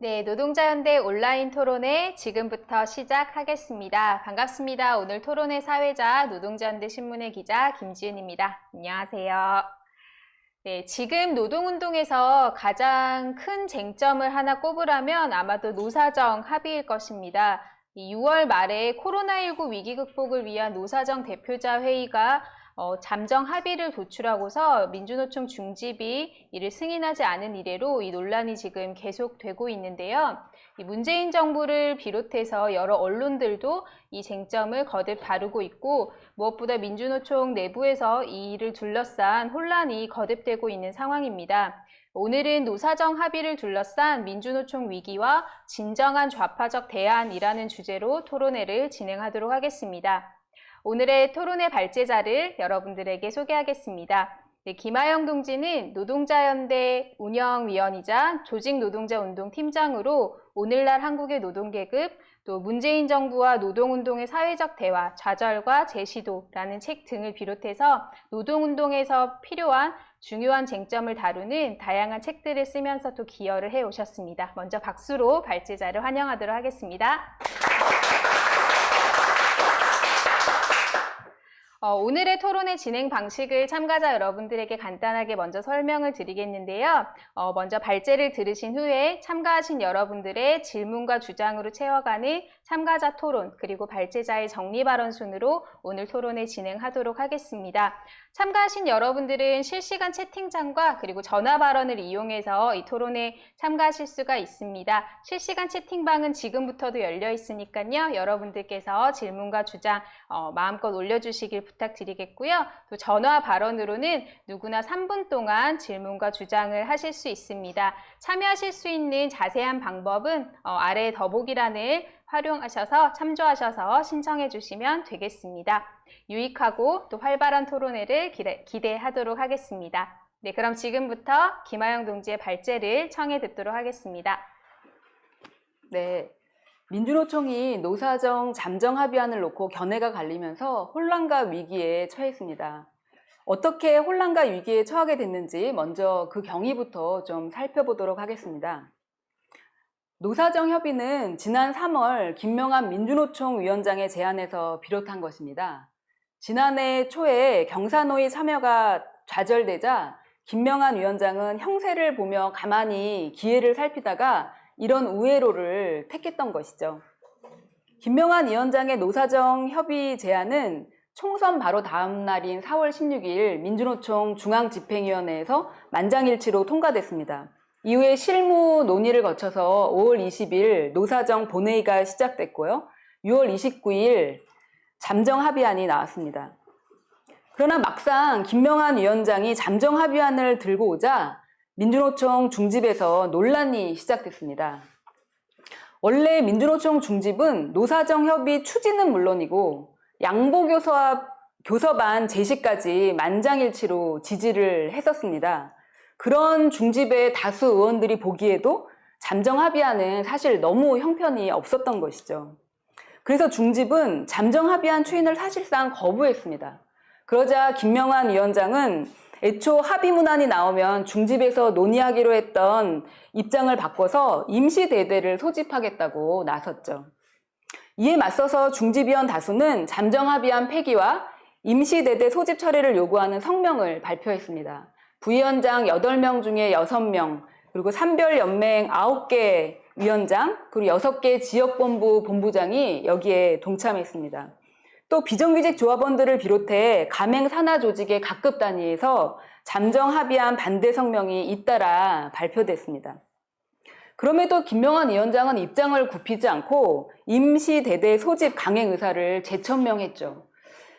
네, 노동자연대 온라인 토론회 지금부터 시작하겠습니다. 반갑습니다. 오늘 토론회 사회자 노동자연대 신문의 기자 김지은입니다. 안녕하세요. 네, 지금 노동운동에서 가장 큰 쟁점을 하나 꼽으라면 아마도 노사정 합의일 것입니다. 6월 말에 코로나19 위기 극복을 위한 노사정 대표자 회의가 잠정 합의를 도출하고서 민주노총 중집이 이를 승인하지 않은 이래로 이 논란이 지금 계속되고 있는데요. 이 문재인 정부를 비롯해서 여러 언론들도 이 쟁점을 거듭 다루고 있고 무엇보다 민주노총 내부에서 이 일을 둘러싼 혼란이 거듭되고 있는 상황입니다. 오늘은 노사정 합의를 둘러싼 민주노총 위기와 진정한 좌파적 대안이라는 주제로 토론회를 진행하도록 하겠습니다. 오늘의 토론회 발제자를 여러분들에게 소개하겠습니다. 네, 김하영 동지는 노동자연대 운영위원이자 조직노동자운동팀장으로 오늘날 한국의 노동계급, 또 문재인 정부와 노동운동의 사회적 대화, 좌절과 재시도라는 책 등을 비롯해서 노동운동에서 필요한 중요한 쟁점을 다루는 다양한 책들을 쓰면서 또 기여를 해오셨습니다. 먼저 박수로 발제자를 환영하도록 하겠습니다. 오늘의 토론의 진행 방식을 참가자 여러분들에게 간단하게 먼저 설명을 드리겠는데요. 먼저 발제를 들으신 후에 참가하신 여러분들의 질문과 주장으로 채워가는 참가자 토론, 그리고 발제자의 정리 발언 순으로 오늘 토론을 진행하도록 하겠습니다. 참가하신 여러분들은 실시간 채팅창과 그리고 전화 발언을 이용해서 이 토론에 참가하실 수가 있습니다. 실시간 채팅방은 지금부터도 열려 있으니까요. 여러분들께서 질문과 주장 마음껏 올려주시길 부탁드리겠고요. 또 전화 발언으로는 누구나 3분 동안 질문과 주장을 하실 수 있습니다. 참여하실 수 있는 자세한 방법은 아래 더보기란을 활용하셔서 참조하셔서 신청해 주시면 되겠습니다. 유익하고 또 활발한 토론회를 기대하도록 하겠습니다. 네, 그럼 지금부터 김하영 동지의 발제를 청해 듣도록 하겠습니다. 네, 민주노총이 노사정 잠정 합의안을 놓고 견해가 갈리면서 혼란과 위기에 처했습니다. 어떻게 혼란과 위기에 처하게 됐는지 먼저 그 경위부터 좀 살펴보도록 하겠습니다. 노사정 협의는 지난 3월 김명한 민주노총 위원장의 제안에서 비롯한 것입니다. 지난해 초에 경사노위 참여가 좌절되자 김명한 위원장은 형세를 보며 가만히 기회를 살피다가 이런 우회로를 택했던 것이죠. 김명한 위원장의 노사정 협의 제안은 총선 바로 다음 날인 4월 16일 민주노총 중앙집행위원회에서 만장일치로 통과됐습니다. 이후에 실무 논의를 거쳐서 5월 20일 노사정 본회의가 시작됐고요. 6월 29일 잠정 합의안이 나왔습니다. 그러나 막상 김명한 위원장이 잠정 합의안을 들고 오자 민주노총 중집에서 논란이 시작됐습니다. 원래 민주노총 중집은 노사정 협의 추진은 물론이고 양보교섭안 제시까지 만장일치로 지지를 했었습니다. 그런 중집의 다수 의원들이 보기에도 잠정 합의안은 사실 너무 형편이 없었던 것이죠. 그래서 중집은 잠정 합의안 추인을 사실상 거부했습니다. 그러자 김명한 위원장은 애초 합의문안이 나오면 중집에서 논의하기로 했던 입장을 바꿔서 임시대대를 소집하겠다고 나섰죠. 이에 맞서서 중집위원 다수는 잠정 합의안 폐기와 임시대대 소집 처리를 요구하는 성명을 발표했습니다. 부위원장 8명 중에 6명, 그리고 산별연맹 9개 위원장, 그리고 6개 지역본부 본부장이 여기에 동참했습니다. 또 비정규직 조합원들을 비롯해 가맹 산하 조직의 각급 단위에서 잠정 합의안 반대 성명이 잇따라 발표됐습니다. 그럼에도 김명한 위원장은 입장을 굽히지 않고 임시대대 소집 강행 의사를 재천명했죠.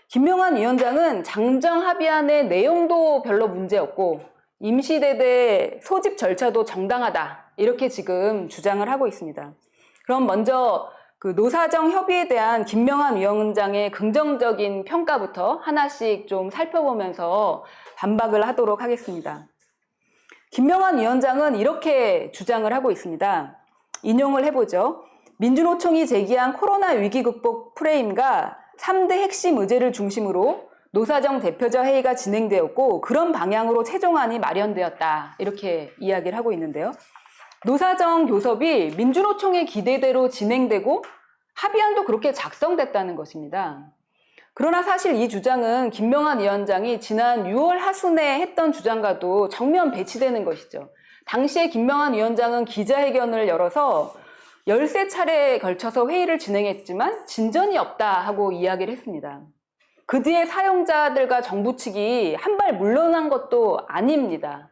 김명한 위원장은 잠정 합의안의 내용도 별로 문제없고 임시대대 소집 절차도 정당하다, 이렇게 지금 주장을 하고 있습니다. 그럼 먼저 그 노사정 협의에 대한 김명한 위원장의 긍정적인 평가부터 하나씩 좀 살펴보면서 반박을 하도록 하겠습니다. 김명한 위원장은 이렇게 주장을 하고 있습니다. 인용을 해보죠. 민주노총이 제기한 코로나 위기 극복 프레임과 3대 핵심 의제를 중심으로 노사정 대표자 회의가 진행되었고 그런 방향으로 최종안이 마련되었다, 이렇게 이야기를 하고 있는데요. 노사정 교섭이 민주노총의 기대대로 진행되고 합의안도 그렇게 작성됐다는 것입니다. 그러나 사실 이 주장은 김명환 위원장이 지난 6월 하순에 했던 주장과도 정면 배치되는 것이죠. 당시에 김명환 위원장은 기자회견을 열어서 13차례에 걸쳐서 회의를 진행했지만 진전이 없다 하고 이야기를 했습니다. 그 뒤에 사용자들과 정부 측이 한 발 물러난 것도 아닙니다.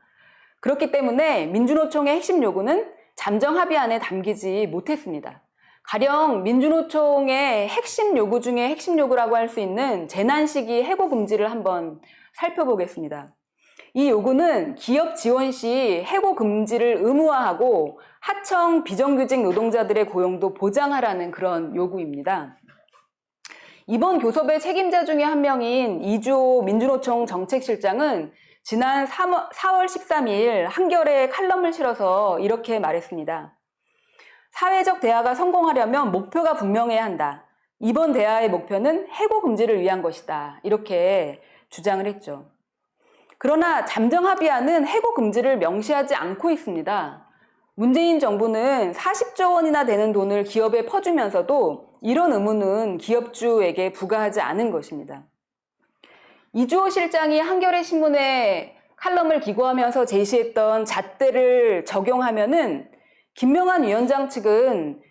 그렇기 때문에 민주노총의 핵심 요구는 잠정 합의안에 담기지 못했습니다. 가령 민주노총의 핵심 요구 중에 핵심 요구라고 할 수 있는 재난시기 해고 금지를 한번 살펴보겠습니다. 이 요구는 기업 지원 시 해고 금지를 의무화하고 하청 비정규직 노동자들의 고용도 보장하라는 그런 요구입니다. 이번 교섭의 책임자 중에 한 명인 이주호 민주노총 정책실장은 지난 4월 13일 한겨레에 칼럼을 실어서 이렇게 말했습니다. 사회적 대화가 성공하려면 목표가 분명해야 한다. 이번 대화의 목표는 해고 금지를 위한 것이다. 이렇게 주장을 했죠. 그러나 잠정 합의안은 해고 금지를 명시하지 않고 있습니다. 문재인 정부는 40조 원이나 되는 돈을 기업에 퍼주면서도 이런 의무는 기업주에게 부과하지 않은 것입니다. 이주호 실장이 한겨레 신문에 칼럼을 기고하면서 제시했던 잣대를 적용하면은 김명환 위원장 측은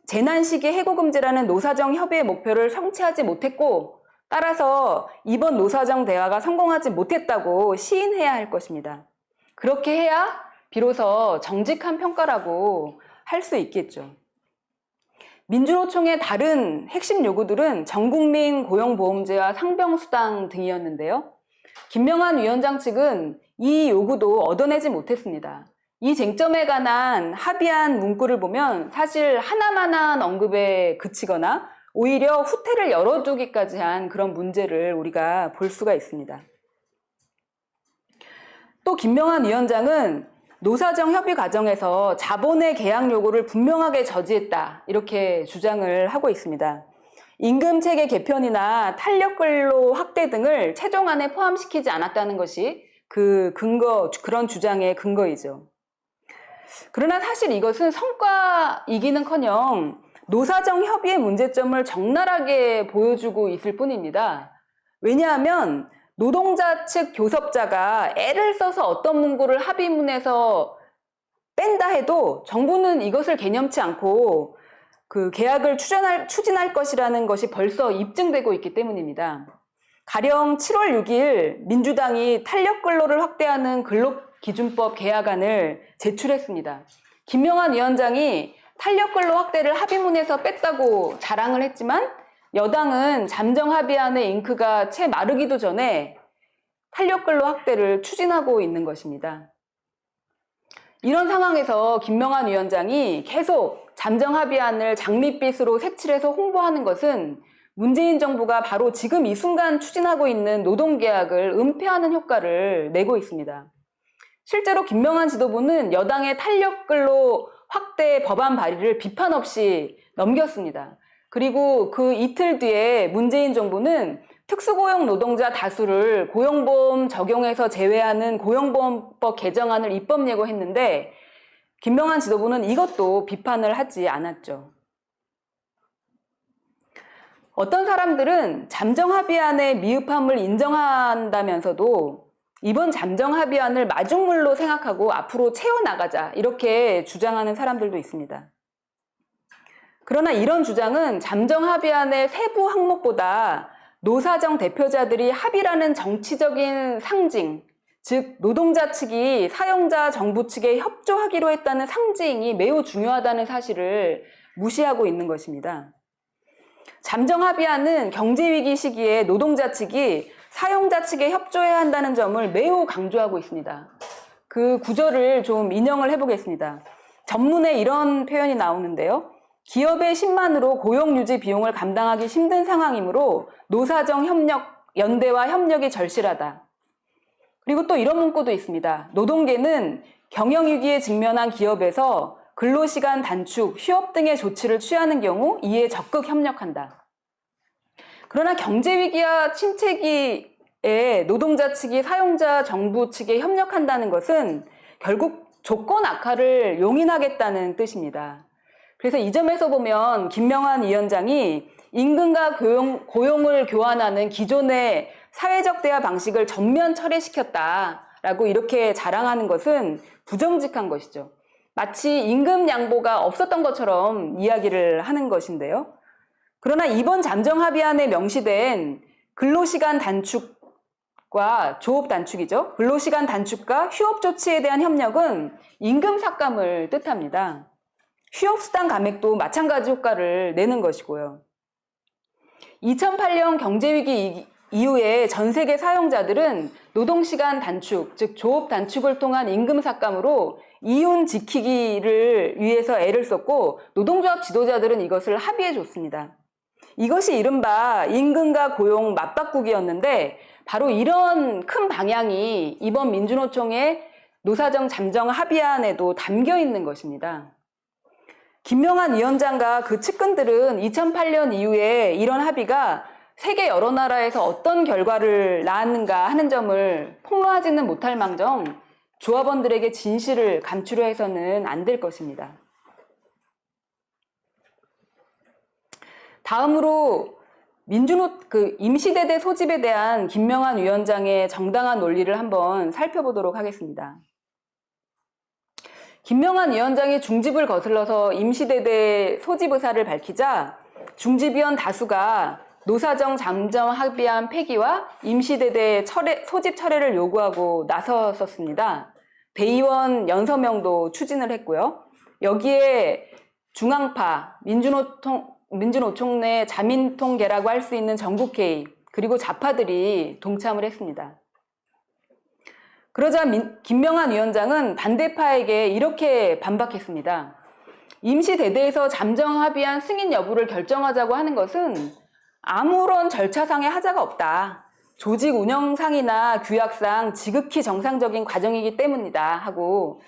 재난시기 해고금지라는 노사정 협의의 목표를 성취하지 못했고 따라서 이번 노사정 대화가 성공하지 못했다고 시인해야 할 것입니다. 그렇게 해야 비로소 정직한 평가라고 할 수 있겠죠. 민주노총의 다른 핵심 요구들은 전국민 고용보험제와 상병수당 등이었는데요. 김명환 위원장 측은 이 요구도 얻어내지 못했습니다. 이 쟁점에 관한 합의안 문구를 보면 사실 하나만한 언급에 그치거나 오히려 후퇴를 열어두기까지 한 그런 문제를 우리가 볼 수가 있습니다. 또 김명환 위원장은 노사정 협의 과정에서 자본의 계약 요구를 분명하게 저지했다 이렇게 주장을 하고 있습니다. 임금체계 개편이나 탄력근로 확대 등을 최종안에 포함시키지 않았다는 것이 그런 주장의 근거이죠. 그러나 사실 이것은 성과이기는커녕 노사정 협의의 문제점을 적나라하게 보여주고 있을 뿐입니다. 왜냐하면 노동자 측 교섭자가 애를 써서 어떤 문구를 합의문에서 뺀다 해도 정부는 이것을 개념치 않고 그 계약을 추진할 것이라는 것이 벌써 입증되고 있기 때문입니다. 가령 7월 6일 민주당이 탄력근로를 확대하는 근로기준법 개혁안을 제출했습니다. 김명환 위원장이 탄력근로 확대를 합의문에서 뺐다고 자랑을 했지만 여당은 잠정 합의안의 잉크가 채 마르기도 전에 탄력근로 확대를 추진하고 있는 것입니다. 이런 상황에서 김명환 위원장이 계속 잠정 합의안을 장밋빛으로 색칠해서 홍보하는 것은 문재인 정부가 바로 지금 이 순간 추진하고 있는 노동계약을 은폐하는 효과를 내고 있습니다. 실제로 김명환 지도부는 여당의 탄력근로 확대 법안 발의를 비판 없이 넘겼습니다. 그리고 그 이틀 뒤에 문재인 정부는 특수고용 노동자 다수를 고용보험 적용에서 제외하는 고용보험법 개정안을 입법 예고했는데 김명환 지도부는 이것도 비판을 하지 않았죠. 어떤 사람들은 잠정 합의안의 미흡함을 인정한다면서도 이번 잠정 합의안을 마중물로 생각하고 앞으로 채워나가자 이렇게 주장하는 사람들도 있습니다. 그러나 이런 주장은 잠정 합의안의 세부 항목보다 노사정 대표자들이 합의라는 정치적인 상징, 즉 노동자 측이 사용자 정부 측에 협조하기로 했다는 상징이 매우 중요하다는 사실을 무시하고 있는 것입니다. 잠정 합의안은 경제위기 시기에 노동자 측이 사용자 측에 협조해야 한다는 점을 매우 강조하고 있습니다. 그 구절을 좀 인용을 해보겠습니다. 전문에 이런 표현이 나오는데요. 기업의 10만으로 고용유지 비용을 감당하기 힘든 상황이므로 노사정 연대와 협력이 절실하다. 그리고 또 이런 문구도 있습니다. 노동계는 경영위기에 직면한 기업에서 근로시간 단축, 휴업 등의 조치를 취하는 경우 이에 적극 협력한다. 그러나 경제위기와 침체기에 노동자 측이 사용자 정부 측에 협력한다는 것은 결국 조건 악화를 용인하겠다는 뜻입니다. 그래서 이 점에서 보면 김명환 위원장이 임금과 고용을 교환하는 기존의 사회적 대화 방식을 전면 철회시켰다라고 이렇게 자랑하는 것은 부정직한 것이죠. 마치 임금 양보가 없었던 것처럼 이야기를 하는 것인데요. 그러나 이번 잠정 합의안에 명시된 근로시간 단축과 조업 단축이죠. 근로시간 단축과 휴업 조치에 대한 협력은 임금 삭감을 뜻합니다. 휴업수당 감액도 마찬가지 효과를 내는 것이고요. 2008년 경제위기 이후에 전 세계 사용자들은 노동시간 단축, 즉 조업 단축을 통한 임금 삭감으로 이윤 지키기를 위해서 애를 썼고 노동조합 지도자들은 이것을 합의해 줬습니다. 이것이 이른바 임금과 고용 맞바꾸기였는데 바로 이런 큰 방향이 이번 민주노총의 노사정 잠정 합의안에도 담겨 있는 것입니다. 김명환 위원장과 그 측근들은 2008년 이후에 이런 합의가 세계 여러 나라에서 어떤 결과를 낳았는가 하는 점을 폭로하지는 못할 망정 조합원들에게 진실을 감추려 해서는 안 될 것입니다. 다음으로 임시대대 소집에 대한 김명환 위원장의 정당한 논리를 한번 살펴보도록 하겠습니다. 김명환 위원장이 중집을 거슬러서 임시대대 소집 의사를 밝히자 중집위원 다수가 노사정 잠정 합의안 폐기와 임시대대 소집 철회를 요구하고 나섰었습니다. 대의원 연서명도 추진을 했고요. 여기에 중앙파, 민주노총 내 자민통계라고 할 수 있는 전국회의, 그리고 좌파들이 동참을 했습니다. 그러자 김명환 위원장은 반대파에게 이렇게 반박했습니다. 임시대대에서 잠정합의안 승인 여부를 결정하자고 하는 것은 아무런 절차상의 하자가 없다. 조직 운영상이나 규약상 지극히 정상적인 과정이기 때문이다 하고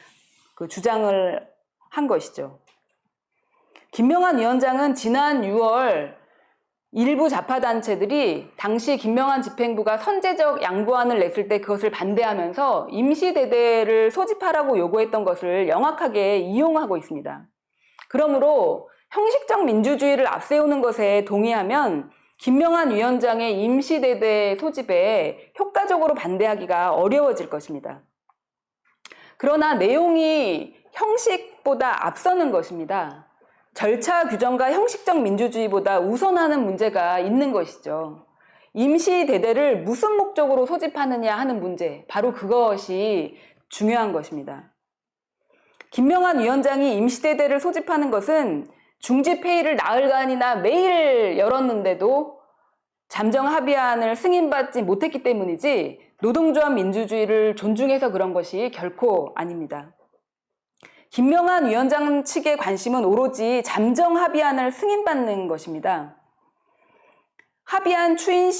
그 주장을 한 것이죠. 김명환 위원장은 지난 6월 일부 좌파단체들이 당시 김명환 집행부가 선제적 양보안을 냈을 때 그것을 반대하면서 임시대대를 소집하라고 요구했던 것을 영악하게 이용하고 있습니다. 그러므로 형식적 민주주의를 앞세우는 것에 동의하면 김명환 위원장의 임시대대 소집에 효과적으로 반대하기가 어려워질 것입니다. 그러나 내용이 형식보다 앞서는 것입니다. 절차 규정과 형식적 민주주의보다 우선하는 문제가 있는 것이죠. 임시대대를 무슨 목적으로 소집하느냐 하는 문제, 바로 그것이 중요한 것입니다. 김명환 위원장이 임시대대를 소집하는 것은 중집회의를 나흘간이나 매일 열었는데도 잠정 합의안을 승인받지 못했기 때문이지 노동조합 민주주의를 존중해서 그런 것이 결코 아닙니다. 김명환 위원장 측의 관심은 오로지 잠정 합의안을 승인받는 것입니다. 합의안 추인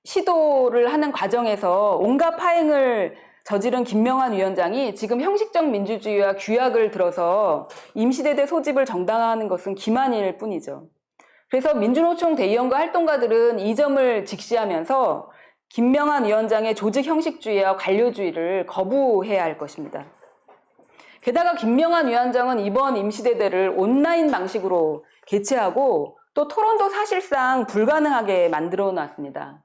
시도를 하는 과정에서 온갖 파행을 저지른 김명환 위원장이 지금 형식적 민주주의와 규약을 들어서 임시대대 소집을 정당화하는 것은 기만일 뿐이죠. 그래서 민주노총 대의원과 활동가들은 이 점을 직시하면서 김명환 위원장의 조직 형식주의와 관료주의를 거부해야 할 것입니다. 게다가 김명환 위원장은 이번 임시대대를 온라인 방식으로 개최하고 또 토론도 사실상 불가능하게 만들어 놨습니다.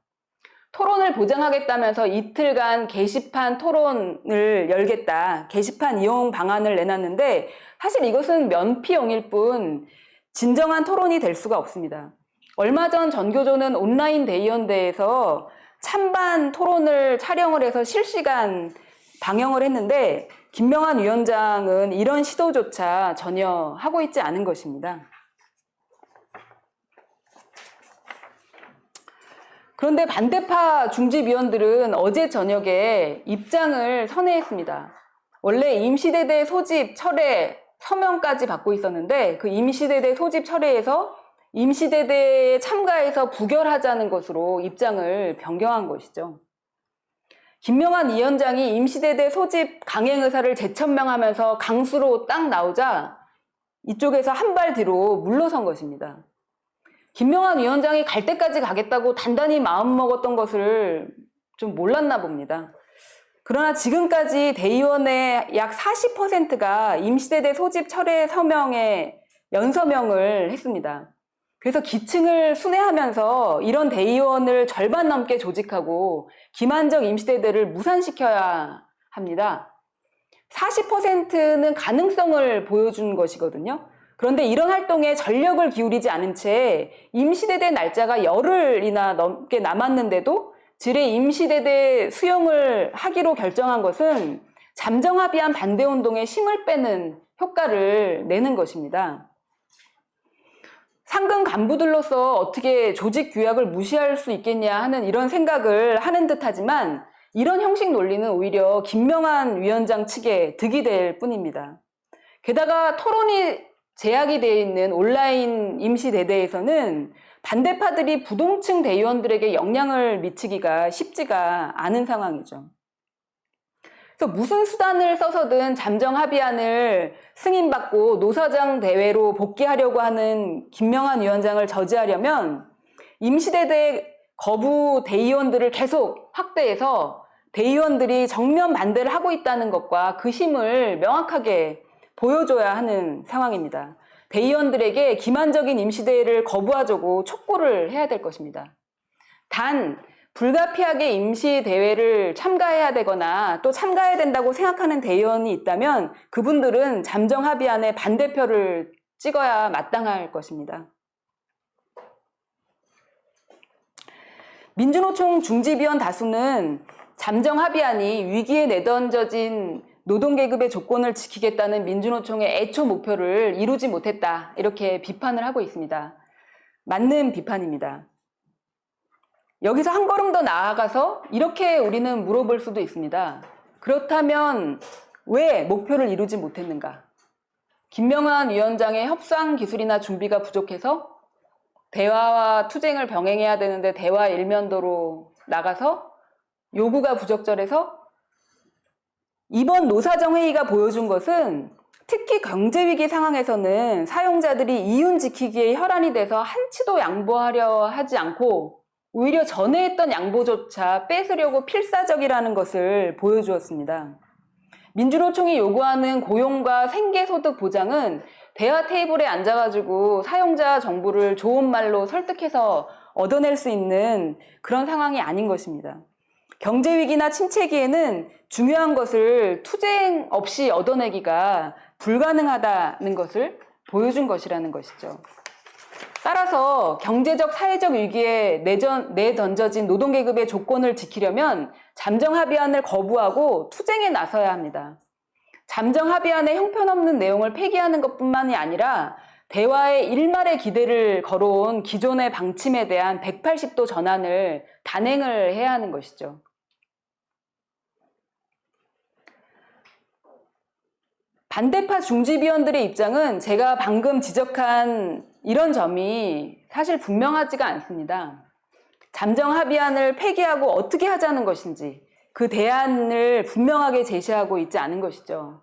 토론을 보장하겠다면서 이틀간 게시판 토론을 열겠다, 게시판 이용 방안을 내놨는데 사실 이것은 면피용일 뿐 진정한 토론이 될 수가 없습니다. 얼마 전 전교조는 온라인 대의원대에서 찬반 토론을 촬영을 해서 실시간 방영을 했는데 김명환 위원장은 이런 시도조차 전혀 하고 있지 않은 것입니다. 그런데 반대파 중집위원들은 어제 저녁에 입장을 선회했습니다. 원래 임시대대 소집 철회 서명까지 받고 있었는데 그 임시대대 소집 철회에서 임시대대에 참가해서 부결하자는 것으로 입장을 변경한 것이죠. 김명환 위원장이 임시대대 소집 강행 의사를 재천명하면서 강수로 딱 나오자 이쪽에서 한 발 뒤로 물러선 것입니다. 김명환 위원장이 갈 때까지 가겠다고 단단히 마음먹었던 것을 좀 몰랐나 봅니다. 그러나 지금까지 대의원의 약 40%가 임시대대 소집 철회 서명에 연서명을 했습니다. 그래서 기층을 순회하면서 이런 대의원을 절반 넘게 조직하고 기만적 임시대대를 무산시켜야 합니다. 40%는 가능성을 보여준 것이거든요. 그런데 이런 활동에 전력을 기울이지 않은 채 임시대대 날짜가 열흘이나 넘게 남았는데도 질의 임시대대 수용을 하기로 결정한 것은 잠정합의안 반대운동에 힘을 빼는 효과를 내는 것입니다. 상근 간부들로서 어떻게 조직 규약을 무시할 수 있겠냐 하는 이런 생각을 하는 듯하지만 이런 형식 논리는 오히려 김명한 위원장 측에 득이 될 뿐입니다. 게다가 토론이 제약이 되어 있는 온라인 임시대대에서는 반대파들이 부동층 대의원들에게 영향을 미치기가 쉽지가 않은 상황이죠. 그래서 무슨 수단을 써서든 잠정 합의안을 승인받고 노사장 대회로 복귀하려고 하는 김명한 위원장을 저지하려면 임시대대 거부 대의원들을 계속 확대해서 대의원들이 정면 반대를 하고 있다는 것과 그 힘을 명확하게 보여줘야 하는 상황입니다. 대의원들에게 기만적인 임시대회를 거부하자고 촉구를 해야 될 것입니다. 단 불가피하게 임시대회를 참가해야 되거나 또 참가해야 된다고 생각하는 대의원이 있다면 그분들은 잠정합의안에 반대표를 찍어야 마땅할 것입니다. 민주노총 중지위원 다수는 잠정합의안이 위기에 내던져진 노동계급의 조건을 지키겠다는 민주노총의 애초 목표를 이루지 못했다, 이렇게 비판을 하고 있습니다. 맞는 비판입니다. 여기서 한 걸음 더 나아가서 이렇게 우리는 물어볼 수도 있습니다. 그렇다면 왜 목표를 이루지 못했는가? 김명한 위원장의 협상 기술이나 준비가 부족해서 대화와 투쟁을 병행해야 되는데 대화 일면도로 나가서 요구가 부적절해서 이번 노사정 회의가 보여준 것은 특히 경제위기 상황에서는 사용자들이 이윤 지키기에 혈안이 돼서 한치도 양보하려 하지 않고 오히려 전에 했던 양보조차 뺏으려고 필사적이라는 것을 보여주었습니다. 민주노총이 요구하는 고용과 생계소득 보장은 대화 테이블에 앉아가지고 사용자 정부를 좋은 말로 설득해서 얻어낼 수 있는 그런 상황이 아닌 것입니다. 경제위기나 침체기에는 중요한 것을 투쟁 없이 얻어내기가 불가능하다는 것을 보여준 것이라는 것이죠. 따라서 경제적, 사회적 위기에 내던져진 노동계급의 조건을 지키려면 잠정합의안을 거부하고 투쟁에 나서야 합니다. 잠정합의안의 형편없는 내용을 폐기하는 것뿐만이 아니라 대화의 일말의 기대를 걸어온 기존의 방침에 대한 180도 전환을 단행을 해야 하는 것이죠. 반대파 중지위원들의 입장은 제가 방금 지적한 이런 점이 사실 분명하지가 않습니다. 잠정합의안을 폐기하고 어떻게 하자는 것인지 그 대안을 분명하게 제시하고 있지 않은 것이죠.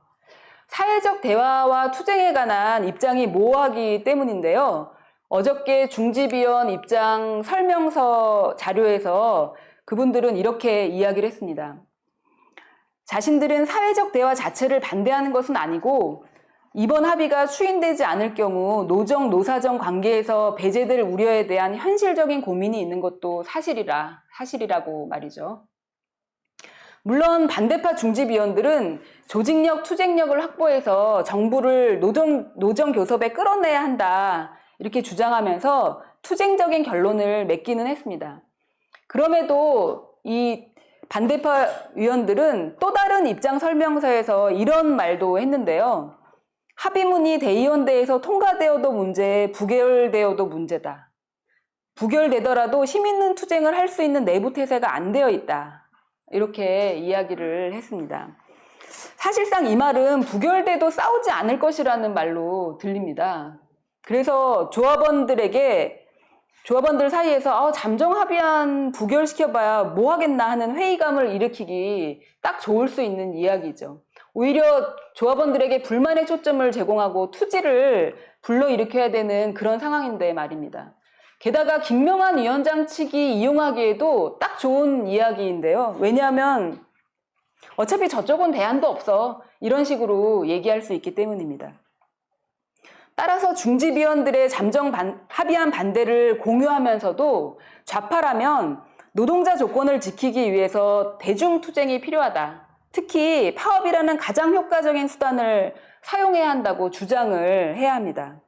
사회적 대화와 투쟁에 관한 입장이 모호하기 때문인데요. 어저께 중지위원 입장 설명서 자료에서 그분들은 이렇게 이야기를 했습니다. 자신들은 사회적 대화 자체를 반대하는 것은 아니고 이번 합의가 추인되지 않을 경우 노정, 노사정 관계에서 배제될 우려에 대한 현실적인 고민이 있는 것도 사실이라고 말이죠. 물론 반대파 중지위원들은 조직력, 투쟁력을 확보해서 정부를 노정교섭에 끌어내야 한다, 이렇게 주장하면서 투쟁적인 결론을 맺기는 했습니다. 그럼에도 이 반대파 위원들은 또 다른 입장 설명서에서 이런 말도 했는데요. 합의문이 대의원대에서 통과되어도 문제, 부결되어도 문제다. 부결되더라도 힘 있는 투쟁을 할 수 있는 내부 태세가 안 되어 있다, 이렇게 이야기를 했습니다. 사실상 이 말은 부결돼도 싸우지 않을 것이라는 말로 들립니다. 그래서 조합원들 사이에서 잠정합의안 부결시켜봐야 뭐 하겠나 하는 회의감을 일으키기 딱 좋을 수 있는 이야기죠. 오히려 조합원들에게 불만의 초점을 제공하고 투지를 불러일으켜야 되는 그런 상황인데 말입니다. 게다가 김명한 위원장 측이 이용하기에도 딱 좋은 이야기인데요. 왜냐하면 어차피 저쪽은 대안도 없어. 이런 식으로 얘기할 수 있기 때문입니다. 따라서 중지위원들의 합의안 반대를 공유하면서도 좌파라면 노동자 조건을 지키기 위해서 대중투쟁이 필요하다. 특히 파업이라는 가장 효과적인 수단을 사용해야 한다고 주장을 해야 합니다.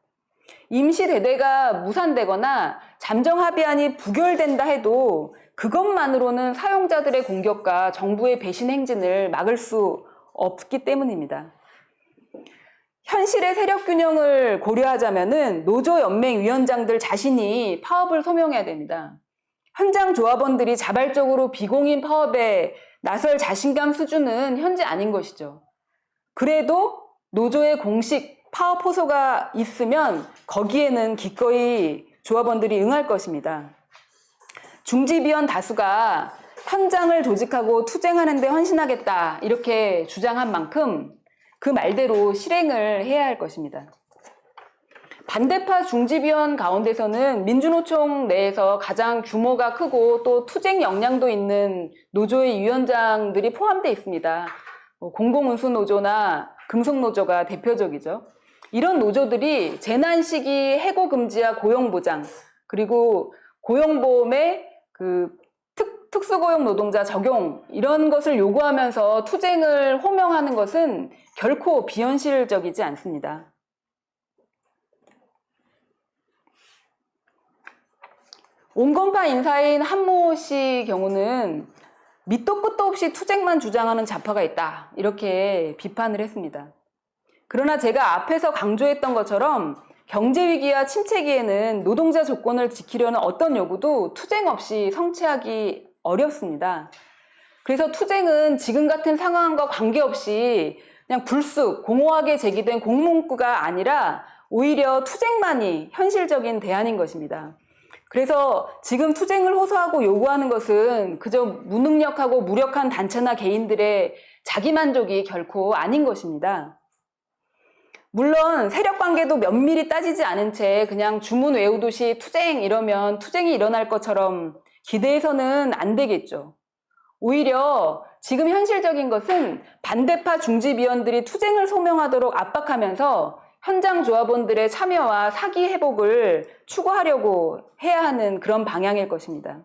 임시대대가 무산되거나 잠정합의안이 부결된다 해도 그것만으로는 사용자들의 공격과 정부의 배신 행진을 막을 수 없기 때문입니다. 현실의 세력 균형을 고려하자면은 노조연맹 위원장들 자신이 파업을 소명해야 됩니다. 현장 조합원들이 자발적으로 비공인 파업에 나설 자신감 수준은 현재 아닌 것이죠. 그래도 노조의 공식 파업 호소가 있으면 거기에는 기꺼이 조합원들이 응할 것입니다. 중지위원 다수가 현장을 조직하고 투쟁하는 데 헌신하겠다 이렇게 주장한 만큼 그 말대로 실행을 해야 할 것입니다. 반대파 중지위원 가운데서는 민주노총 내에서 가장 규모가 크고 또 투쟁 역량도 있는 노조의 위원장들이 포함되어 있습니다. 공공운수노조나 금속노조가 대표적이죠. 이런 노조들이 재난 시기 해고 금지와 고용보장 그리고 고용보험의 특수고용 노동자 적용 이런 것을 요구하면서 투쟁을 호명하는 것은 결코 비현실적이지 않습니다. 온건파 인사인 한모 씨 경우는 밑도 끝도 없이 투쟁만 주장하는 좌파가 있다 이렇게 비판을 했습니다. 그러나 제가 앞에서 강조했던 것처럼 경제위기와 침체기에는 노동자 조건을 지키려는 어떤 요구도 투쟁 없이 성취하기 어렵습니다. 그래서 투쟁은 지금 같은 상황과 관계없이 그냥 불쑥 공허하게 제기된 공문구가 아니라 오히려 투쟁만이 현실적인 대안인 것입니다. 그래서 지금 투쟁을 호소하고 요구하는 것은 그저 무능력하고 무력한 단체나 개인들의 자기만족이 결코 아닌 것입니다. 물론 세력관계도 면밀히 따지지 않은 채 그냥 주문 외우듯이 투쟁 이러면 투쟁이 일어날 것처럼 기대해서는 안 되겠죠. 오히려 지금 현실적인 것은 반대파 중지위원들이 투쟁을 소명하도록 압박하면서 현장 조합원들의 참여와 사기 회복을 추구하려고 해야 하는 그런 방향일 것입니다.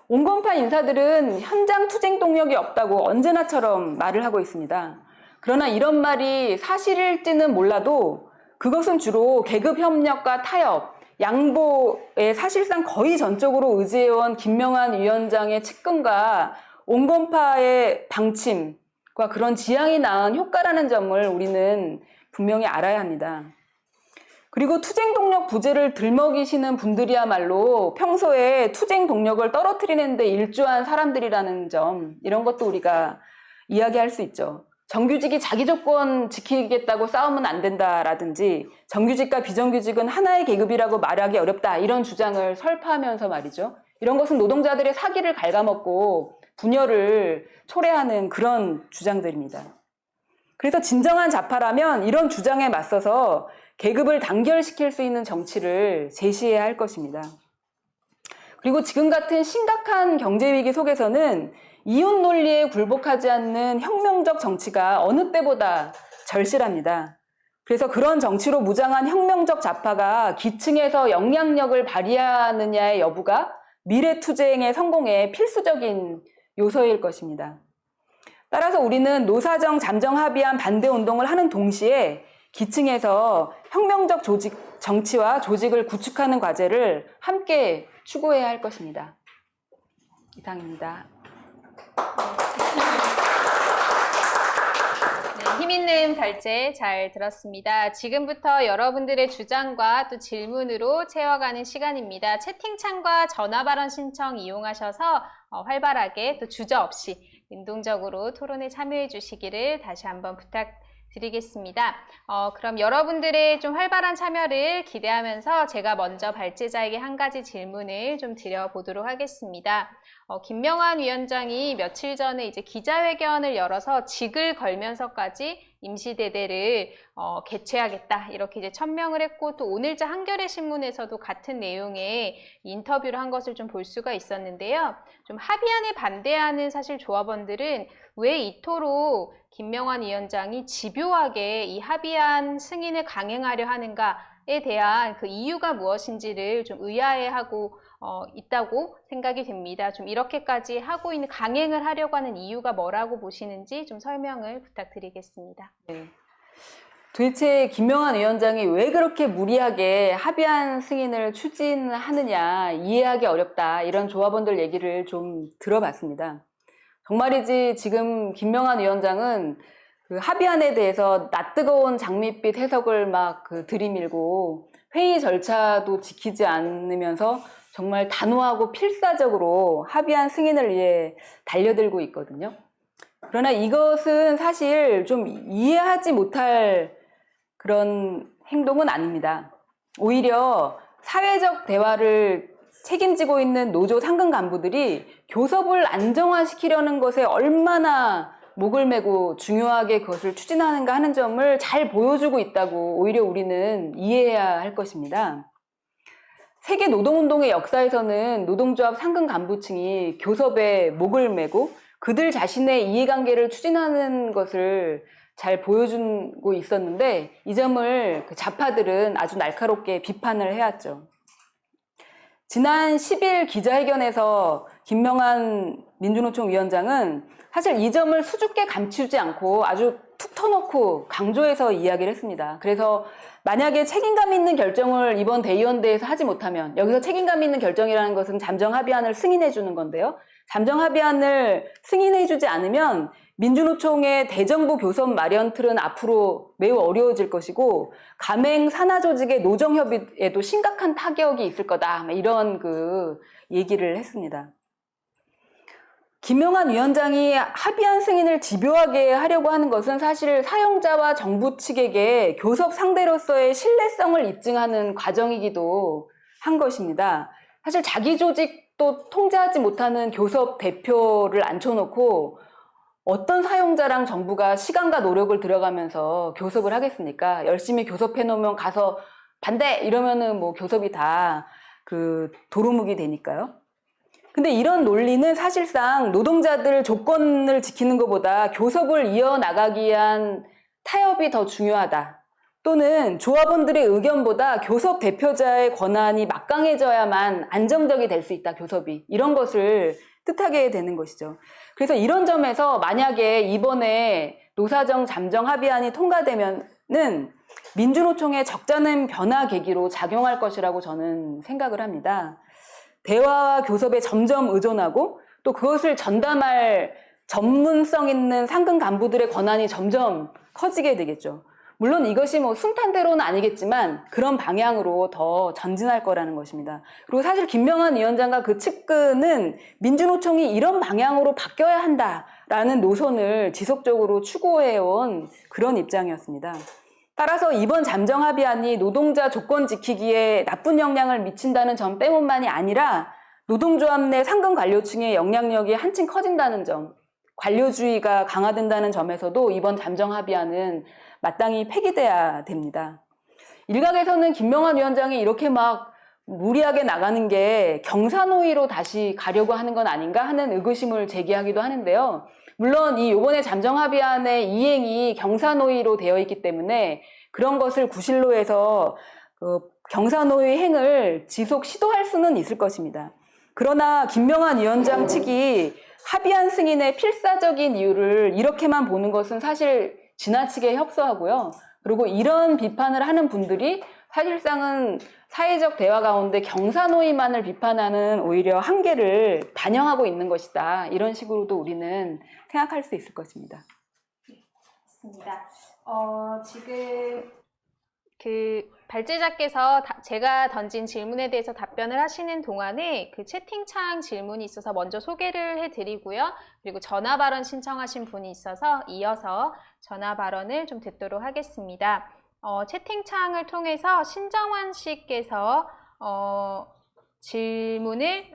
온건파 인사들은 현장 투쟁 동력이 없다고 언제나처럼 말을 하고 있습니다. 그러나 이런 말이 사실일지는 몰라도 그것은 주로 계급 협력과 타협, 양보에 사실상 거의 전적으로 의지해온 김명환 위원장의 측근과 온건파의 방침과 그런 지향이 낳은 효과라는 점을 우리는 분명히 알아야 합니다. 그리고 투쟁 동력 부재를 들먹이시는 분들이야말로 평소에 투쟁 동력을 떨어뜨리는 데 일조한 사람들이라는 점, 이런 것도 우리가 이야기할 수 있죠. 정규직이 자기 조건 지키겠다고 싸우면 안 된다라든지 정규직과 비정규직은 하나의 계급이라고 말하기 어렵다 이런 주장을 설파하면서 말이죠. 이런 것은 노동자들의 사기를 갉아먹고 분열을 초래하는 그런 주장들입니다. 그래서 진정한 좌파라면 이런 주장에 맞서서 계급을 단결시킬 수 있는 정치를 제시해야 할 것입니다. 그리고 지금 같은 심각한 경제위기 속에서는 이윤 논리에 굴복하지 않는 혁명적 정치가 어느 때보다 절실합니다. 그래서 그런 정치로 무장한 혁명적 좌파가 기층에서 영향력을 발휘하느냐의 여부가 미래투쟁의 성공에 필수적인 요소일 것입니다. 따라서 우리는 노사정 잠정합의안 반대운동을 하는 동시에 기층에서 혁명적 정치와 조직을 구축하는 과제를 함께 추구해야 할 것입니다. 이상입니다. 네, 힘있는 발제 잘 들었습니다. 지금부터 여러분들의 주장과 또 질문으로 채워가는 시간입니다. 채팅창과 전화 발언 신청 이용하셔서 활발하게 또 주저없이 능동적으로 토론에 참여해 주시기를 다시 한번 부탁드리겠습니다. 그럼 여러분들의 좀 활발한 참여를 기대하면서 제가 먼저 발제자에게 한 가지 질문을 좀 드려보도록 하겠습니다. 김명환 위원장이 며칠 전에 이제 기자회견을 열어서 직을 걸면서까지 임시대대를 개최하겠다 이렇게 이제 천명을 했고, 또 오늘자 한겨레 신문에서도 같은 내용의 인터뷰를 한 것을 좀 볼 수가 있었는데요. 좀 합의안에 반대하는 사실 조합원들은 왜 이토록 김명환 위원장이 집요하게 이 합의안 승인을 강행하려 하는가에 대한 그 이유가 무엇인지를 좀 의아해하고 있다고 생각이 됩니다. 좀 이렇게까지 하고 있는, 강행을 하려고 하는 이유가 뭐라고 보시는지 좀 설명을 부탁드리겠습니다. 네. 도대체 김명환 위원장이 왜 그렇게 무리하게 합의안 승인을 추진하느냐 이해하기 어렵다, 이런 조합원들 얘기를 좀 들어봤습니다. 정말이지 지금 김명환 위원장은 그 합의안에 대해서 낯뜨거운 장밋빛 해석을 막 들이밀고 회의 절차도 지키지 않으면서 정말 단호하고 필사적으로 합의안 승인을 위해 달려들고 있거든요. 그러나 이것은 사실 좀 이해하지 못할 그런 행동은 아닙니다. 오히려 사회적 대화를 책임지고 있는 노조 상근 간부들이 교섭을 안정화시키려는 것에 얼마나 목을 메고 중요하게 그것을 추진하는가 하는 점을 잘 보여주고 있다고 오히려 우리는 이해해야 할 것입니다. 세계 노동운동의 역사에서는 노동조합 상근 간부층이 교섭에 목을 메고 그들 자신의 이해관계를 추진하는 것을 잘 보여주고 있었는데, 이 점을 좌파들은 아주 날카롭게 비판을 해왔죠. 지난 10일 기자회견에서 김명환 민주노총 위원장은 사실 이 점을 수줍게 감추지 않고 아주 툭 터놓고 강조해서 이야기를 했습니다. 그래서 만약에 책임감 있는 결정을 이번 대의원대에서 하지 못하면, 여기서 책임감 있는 결정이라는 것은 잠정합의안을 승인해 주는 건데요. 잠정합의안을 승인해 주지 않으면 민주노총의 대정부 교섭 마련 틀은 앞으로 매우 어려워질 것이고, 가맹 산하조직의 노정협의에도 심각한 타격이 있을 거다, 이런 얘기를 했습니다. 김명환 위원장이 합의안 승인을 집요하게 하려고 하는 것은 사실 사용자와 정부 측에게 교섭 상대로서의 신뢰성을 입증하는 과정이기도 한 것입니다. 사실 자기 조직도 통제하지 못하는 교섭 대표를 앉혀놓고 어떤 사용자랑 정부가 시간과 노력을 들여가면서 교섭을 하겠습니까? 열심히 교섭해놓으면 가서 반대! 이러면은 뭐 교섭이 다 도루묵이 되니까요. 근데 이런 논리는 사실상 노동자들 조건을 지키는 것보다 교섭을 이어나가기 위한 타협이 더 중요하다, 또는 조합원들의 의견보다 교섭 대표자의 권한이 막강해져야만 안정적이 될 수 있다, 교섭이, 이런 것을 뜻하게 되는 것이죠. 그래서 이런 점에서 만약에 이번에 노사정 잠정 합의안이 통과되면은 민주노총의 적잖은 변화 계기로 작용할 것이라고 저는 생각을 합니다. 대화와 교섭에 점점 의존하고 또 그것을 전담할 전문성 있는 상근 간부들의 권한이 점점 커지게 되겠죠. 물론 이것이 뭐 숭탄대로는 아니겠지만 그런 방향으로 더 전진할 거라는 것입니다. 그리고 사실 김명환 위원장과 그 측근은 민주노총이 이런 방향으로 바뀌어야 한다라는 노선을 지속적으로 추구해온 그런 입장이었습니다. 따라서 이번 잠정합의안이 노동자 조건 지키기에 나쁜 영향을 미친다는 점 때문만이 아니라 노동조합 내 상근 관료층의 영향력이 한층 커진다는 점, 관료주의가 강화된다는 점에서도 이번 잠정합의안은 마땅히 폐기돼야 됩니다. 일각에서는 김명환 위원장이 이렇게 막 무리하게 나가는 게 경사노위로 다시 가려고 하는 건 아닌가 하는 의구심을 제기하기도 하는데요. 물론 이번에 잠정합의안의 이행이 경사노위로 되어 있기 때문에 그런 것을 구실로 해서 경사노위 행을 지속 시도할 수는 있을 것입니다. 그러나 김명환 위원장 측이 합의안 승인의 필사적인 이유를 이렇게만 보는 것은 사실 지나치게 협소하고요. 그리고 이런 비판을 하는 분들이 사실상은 사회적 대화 가운데 경사노위만을 비판하는 오히려 한계를 반영하고 있는 것이다, 이런 식으로도 우리는 생각할 수 있을 것입니다. 네, 맞습니다. 지금 발제자께서 제가 던진 질문에 대해서 답변을 하시는 동안에 채팅창 질문이 있어서 먼저 소개를 해드리고요. 그리고 전화 발언 신청하신 분이 있어서 이어서 전화 발언을 좀 듣도록 하겠습니다. 채팅창을 통해서 신정환 씨께서 질문을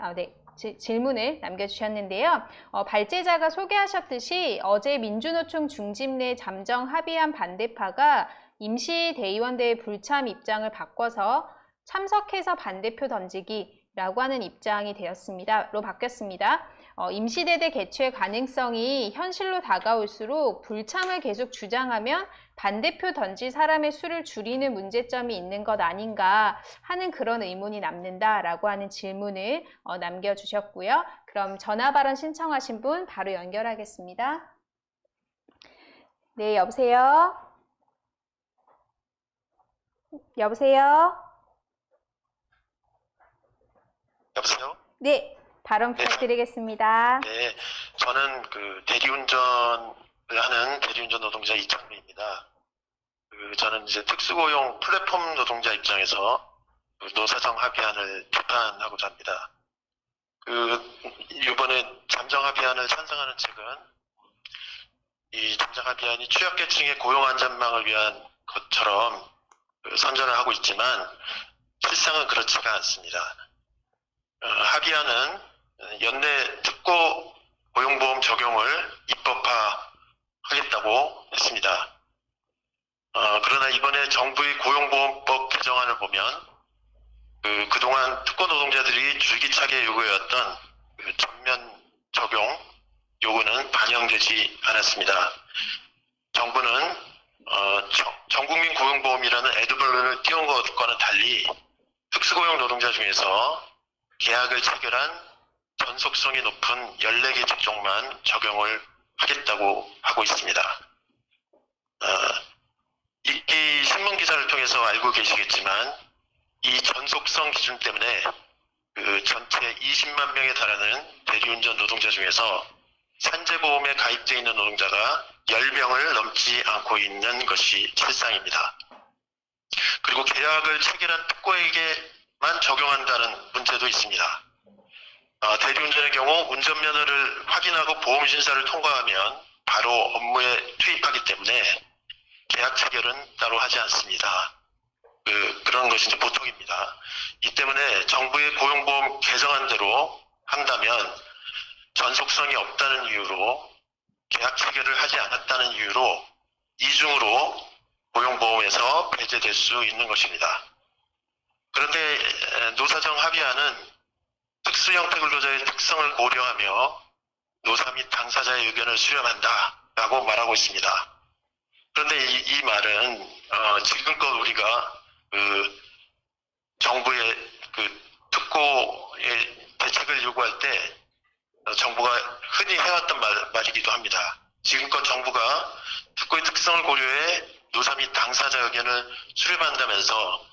질문을 남겨주셨는데요. 발제자가 소개하셨듯이 어제 민주노총 중집 내 잠정 합의안 반대파가 임시대의원대회 불참 입장을 바꿔서 참석해서 반대표 던지기라고 하는 입장이 되었습니다.로 바뀌었습니다. 임시대대 개최 가능성이 현실로 다가올수록 불참을 계속 주장하면 반대표 던질 사람의 수를 줄이는 문제점이 있는 것 아닌가 하는 그런 의문이 남는다라고 하는 질문을 남겨주셨고요. 그럼 전화 발언 신청하신 분 바로 연결하겠습니다. 네, 여보세요? 여보세요? 여보세요? 네, 발언 네. 부탁드리겠습니다. 네, 저는 대리운전을 하는 대리운전 노동자 이창민입니다. 저는 이제 특수고용 플랫폼 노동자 입장에서 노사정 합의안을 비판하고자 합니다. 이번에 잠정 합의안을 찬성하는 측은 이 잠정 합의안이 취약계층의 고용 안전망을 위한 것처럼 선전을 하고 있지만 실상은 그렇지가 않습니다. 합의안은 연내 특고 고용보험 적용을 입법화하겠다고 했습니다. 그러나 이번에 정부의 고용보험법 개정안을 보면 그동안 특고 노동자들이 줄기차게 요구해왔던 전면 적용 요구는 반영되지 않았습니다. 정부는 전국민 고용보험이라는 에드벌룬을 띄운 것과는 달리 특수고용 노동자 중에서 계약을 체결한 전속성이 높은 14개 직종만 적용을 하겠다고 하고 있습니다. 이 신문 기사를 통해서 알고 계시겠지만 이 전속성 기준 때문에 전체 20만 명에 달하는 대리운전 노동자 중에서 산재보험에 가입되어 있는 노동자가 10명을 넘지 않고 있는 것이 실상입니다. 그리고 계약을 체결한 특고에게만 적용한다는 문제도 있습니다. 대리운전의 경우 운전면허를 확인하고 보험심사를 통과하면 바로 업무에 투입하기 때문에 계약 체결은 따로 하지 않습니다. 그런 것이 이제 보통입니다. 이 때문에 정부의 고용보험 개정안대로 한다면 전속성이 없다는 이유로 계약 체결을 하지 않았다는 이유로 이중으로 고용보험에서 배제될 수 있는 것입니다. 그런데 노사정 합의안은 특수 형태 근로자의 특성을 고려하며 노사 및 당사자의 의견을 수렴한다라고 말하고 있습니다. 그런데 이 말은 지금껏 우리가 정부의 특고의 대책을 요구할 때 정부가 흔히 해왔던 말이기도 합니다. 지금껏 정부가 특고의 특성을 고려해 노사 및 당사자 의견을 수렴한다면서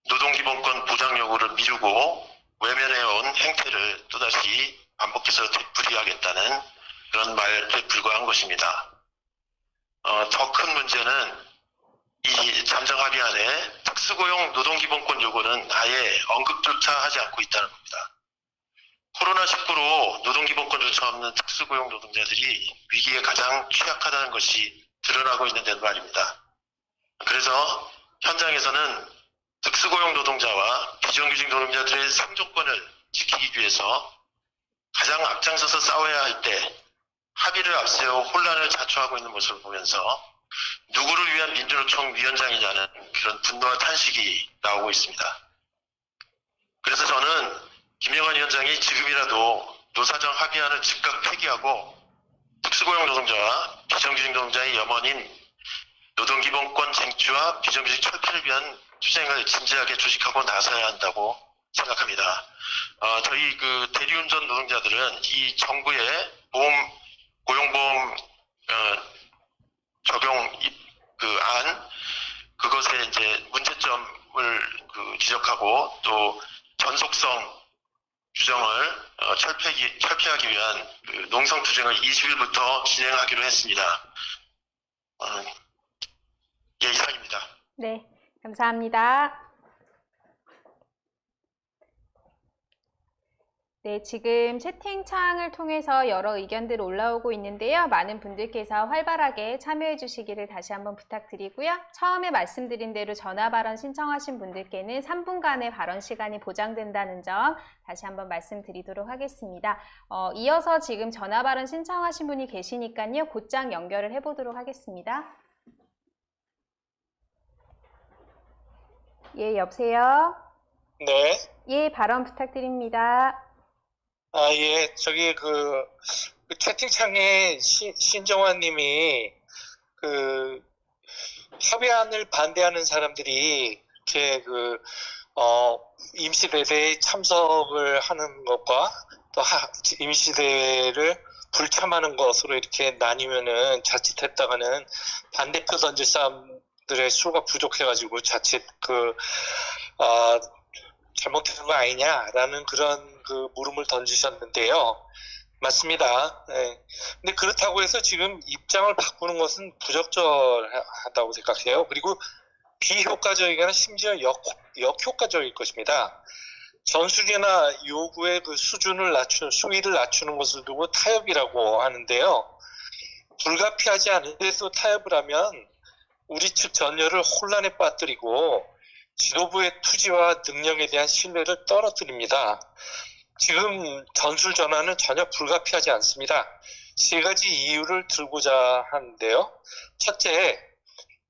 노동기본권 보장 요구를 미루고 외면해온 행태를 또다시 반복해서 되풀이하겠다는 그런 말에 불과한 것입니다. 더 큰 문제는 이 잠정 합의안에 특수고용 노동기본권 요구는 아예 언급조차 하지 않고 있다는 겁니다. 코로나19로 노동기본권조차 없는 특수고용 노동자들이 위기에 가장 취약하다는 것이 드러나고 있는데 말입니다. 그래서 현장에서는 특수고용 노동자와 비정규직 노동자들의 생존권을 지키기 위해서 가장 앞장서서 싸워야 할 때 합의를 앞세워 혼란을 자초하고 있는 모습을 보면서 누구를 위한 민주노총 위원장이냐는 그런 분노와 탄식이 나오고 있습니다. 그래서 저는 김영환 위원장이 지금이라도 노사정 합의안을 즉각 폐기하고 특수고용 노동자와 비정규직 노동자의 염원인 노동기본권 쟁취와 비정규직 철폐를 위한 투쟁을 진지하게 조직하고 나서야 한다고 생각합니다. 저희 대리운전 노동자들은 이 정부의 고용보험 적용 그것에 이제 문제점을 지적하고 또 전속성 규정을 철폐하기 위한 농성 투쟁을 20일부터 진행하기로 했습니다. 이상입니다. 네, 감사합니다. 네, 지금 채팅창을 통해서 여러 의견들 올라오고 있는데요. 많은 분들께서 활발하게 참여해 주시기를 다시 한번 부탁드리고요. 처음에 말씀드린 대로 전화 발언 신청하신 분들께는 3분간의 발언 시간이 보장된다는 점 다시 한번 말씀드리도록 하겠습니다. 이어서 지금 전화 발언 신청하신 분이 계시니까요. 곧장 연결을 해보도록 하겠습니다. 예, 여보세요? 네. 예, 발언 부탁드립니다. 예. 저기, 그 채팅창에 신정환 님이, 그, 합의안을 반대하는 사람들이, 이렇게, 임시대회에 참석을 하는 것과, 또 임시대회를 불참하는 것으로 이렇게 나뉘면은 자칫했다가는 반대표 던질 사람들의 수가 부족해가지고 자칫 잘못된 거 아니냐라는 그런 그 물음을 던지셨는데요. 맞습니다. 네. 근데 그렇다고 해서 지금 입장을 바꾸는 것은 부적절하다고 생각해요. 그리고 비효과적이거나 심지어 역효과적일 것입니다. 전술이나 요구의 그 수위를 낮추는 것을 두고 타협이라고 하는데요. 불가피하지 않은데도 타협을 하면 우리 측 전열을 혼란에 빠뜨리고 지도부의 투지와 능력에 대한 신뢰를 떨어뜨립니다. 지금 전술 전환은 전혀 불가피하지 않습니다. 세 가지 이유를 들고자 하는데요. 첫째,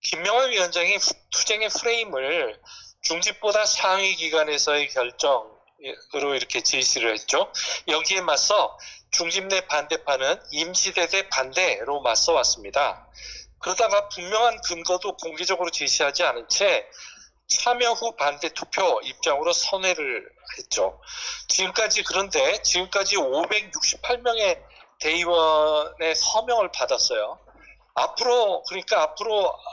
김명환 위원장이 투쟁의 프레임을 중집보다 상위 기관에서의 결정으로 이렇게 제시를 했죠. 여기에 맞서 중집 내 반대파는 임시대대 반대로 맞서 왔습니다. 그러다가 분명한 근거도 공개적으로 제시하지 않은 채 참여 후 반대 투표 입장으로 선회를 했죠. 지금까지 568명의 대의원의 서명을 받았어요. 앞으로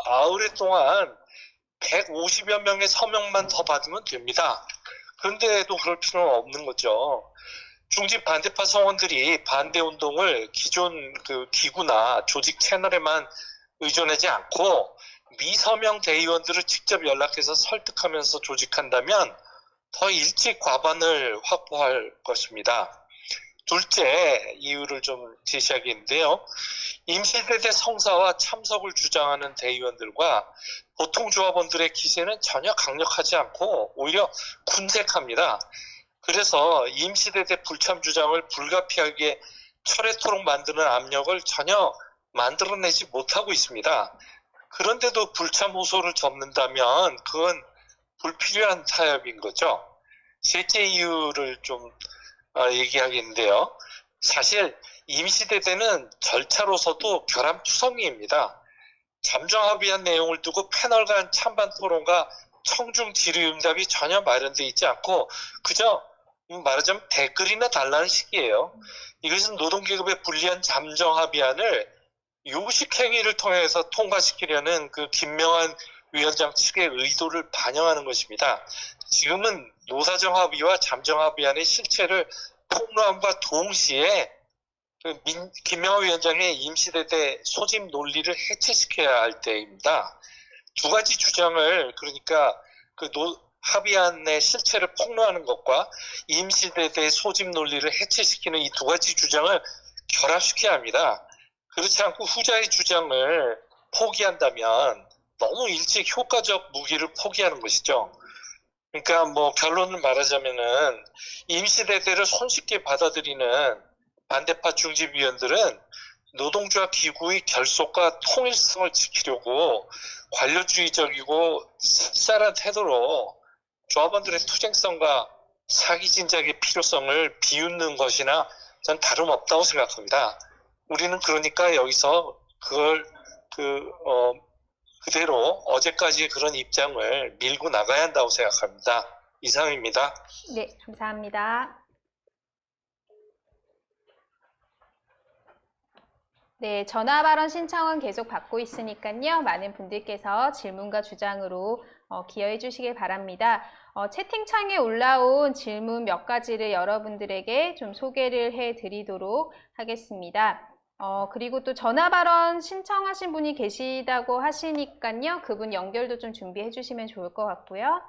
아흘 동안 150여 명의 서명만 더 받으면 됩니다. 그런데도 그럴 필요는 없는 거죠. 중집 반대파 성원들이 반대 운동을 기존 그 기구나 조직 채널에만 의존하지 않고 미서명 대의원들을 직접 연락해서 설득하면서 조직한다면 더 일찍 과반을 확보할 것입니다. 둘째 이유를 좀 제시하겠는데요. 임시대대 성사와 참석을 주장하는 대의원들과 보통 조합원들의 기세는 전혀 강력하지 않고 오히려 군색합니다. 그래서 임시대대 불참 주장을 불가피하게 철회토록 만드는 압력을 전혀 만들어내지 못하고 있습니다. 그런데도 불참 호소를 접는다면 그건 불필요한 타협인 거죠. 셋째 이유를 좀 얘기하겠는데요. 사실 임시대대는 절차로서도 결함투성이입니다. 잠정합의한 내용을 두고 패널 간 찬반 토론과 청중 질의응답이 전혀 마련되어 있지 않고 그저 말하자면 댓글이나 달라는 식이에요. 이것은 노동계급에 불리한 잠정합의안을 요식행위를 통해서 통과시키려는 그 김명환 위원장 측의 의도를 반영하는 것입니다. 지금은 노사정합의와 잠정합의안의 실체를 폭로함과 동시에 김명환 위원장의 임시대대 소집 논리를 해체시켜야 할 때입니다. 두 가지 주장을 그러니까 합의안의 실체를 폭로하는 것과 임시대대 소집 논리를 해체시키는 이 두 가지 주장을 결합시켜야 합니다. 그렇지 않고 후자의 주장을 포기한다면 너무 일찍 효과적 무기를 포기하는 것이죠. 그러니까 뭐 결론을 말하자면은 임시대대를 손쉽게 받아들이는 반대파 중집위원들은 노동조합 기구의 결속과 통일성을 지키려고 관료주의적이고 씁쓸한 태도로 조합원들의 투쟁성과 사기 진작의 필요성을 비웃는 것이나 전 다름없다고 생각합니다. 우리는 그러니까 여기서 그걸 그대로 어제까지 그런 입장을 밀고 나가야 한다고 생각합니다. 이상입니다. 네, 감사합니다. 네, 전화 발언 신청은 계속 받고 있으니까요. 많은 분들께서 질문과 주장으로 기여해 주시길 바랍니다. 채팅창에 올라온 질문 몇 가지를 여러분들에게 좀 소개를 해 드리도록 하겠습니다. 그리고 또 전화 발언 신청하신 분이 계시다고 하시니까요. 그분 연결도 좀 준비해 주시면 좋을 것 같고요.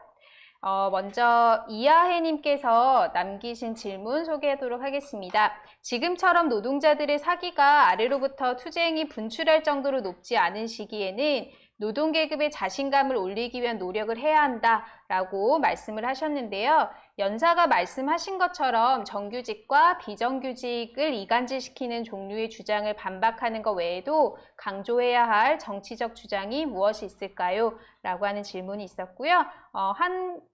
먼저 이하혜님께서 남기신 질문 소개하도록 하겠습니다. 지금처럼 노동자들의 사기가 아래로부터 투쟁이 분출할 정도로 높지 않은 시기에는 노동계급의 자신감을 올리기 위한 노력을 해야 한다라고 말씀을 하셨는데요. 연사가 말씀하신 것처럼 정규직과 비정규직을 이간질시키는 종류의 주장을 반박하는 것 외에도 강조해야 할 정치적 주장이 무엇이 있을까요? 라고 하는 질문이 있었고요.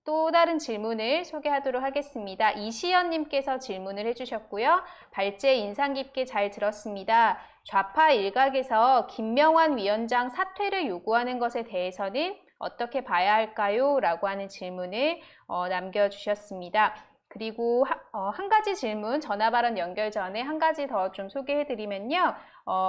또 다른 질문을 소개하도록 하겠습니다. 이시연님께서 질문을 해주셨고요. 발제 인상 깊게 잘 들었습니다. 좌파 일각에서 김명환 위원장 사퇴를 요구하는 것에 대해서는 어떻게 봐야 할까요? 라고 하는 질문을 남겨주셨습니다. 그리고 한 가지 질문, 전화 발언 연결 전에 한 가지 더 좀 소개해드리면요.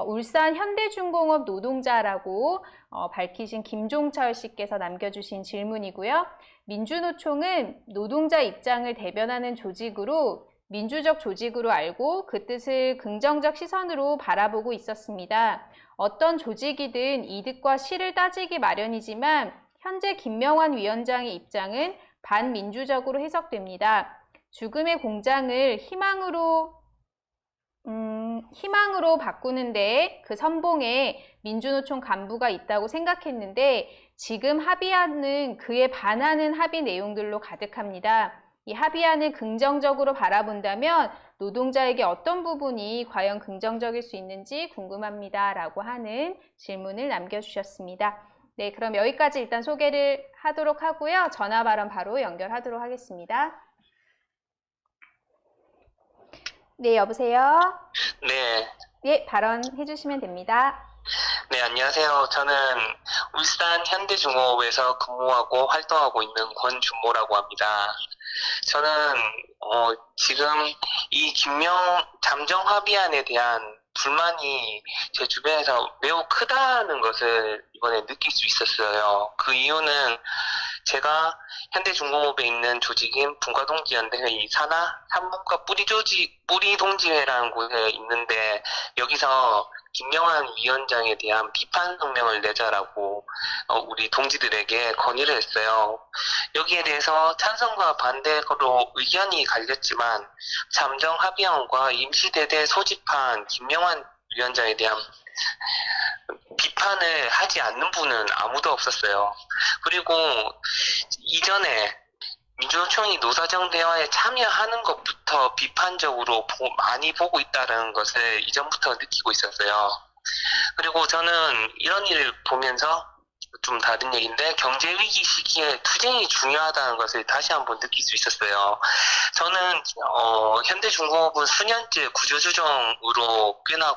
울산 현대중공업 노동자라고 밝히신 김종철 씨께서 남겨주신 질문이고요. 민주노총은 노동자 입장을 대변하는 조직으로 민주적 조직으로 알고 그 뜻을 긍정적 시선으로 바라보고 있었습니다. 어떤 조직이든 이득과 실을 따지기 마련이지만 현재 김명환 위원장의 입장은 반민주적으로 해석됩니다. 죽음의 공장을 희망으로 바꾸는데 그 선봉에 민주노총 간부가 있다고 생각했는데 지금 합의안은 그에 반하는 합의 내용들로 가득합니다. 이 합의안을 긍정적으로 바라본다면 노동자에게 어떤 부분이 과연 긍정적일 수 있는지 궁금합니다. 라고 하는 질문을 남겨주셨습니다. 네, 그럼 여기까지 일단 소개를 하도록 하고요. 전화 발언 바로 연결하도록 하겠습니다. 네, 여보세요? 네, 네, 발언해 주시면 됩니다. 네, 안녕하세요. 저는 울산 현대중공업에서 근무하고 활동하고 있는 권준모라고 합니다. 저는 지금 이 잠정 합의안에 대한 불만이 제 주변에서 매우 크다는 것을 이번에 느낄 수 있었어요. 그 이유는 제가 현대중공업에 있는 조직인 분과동지연대회의 산하 산분과 뿌리동지회라는 곳에 있는데 여기서 김명환 위원장에 대한 비판 성명을 내자라고 우리 동지들에게 건의를 했어요. 여기에 대해서 찬성과 반대로 의견이 갈렸지만 잠정 합의안과 임시대대 소집한 김명환 위원장에 대한 비판을 하지 않는 분은 아무도 없었어요. 그리고 이전에 민주노총이 노사정 대화에 참여하는 것부터 비판적으로 많이 보고 있다는 것을 이전부터 느끼고 있었어요. 그리고 저는 이런 일을 보면서 좀 다른 얘기인데 경제위기 시기에 투쟁이 중요하다는 것을 다시 한번 느낄 수 있었어요. 저는 현대중공업은 수년째 구조조정으로 꽤나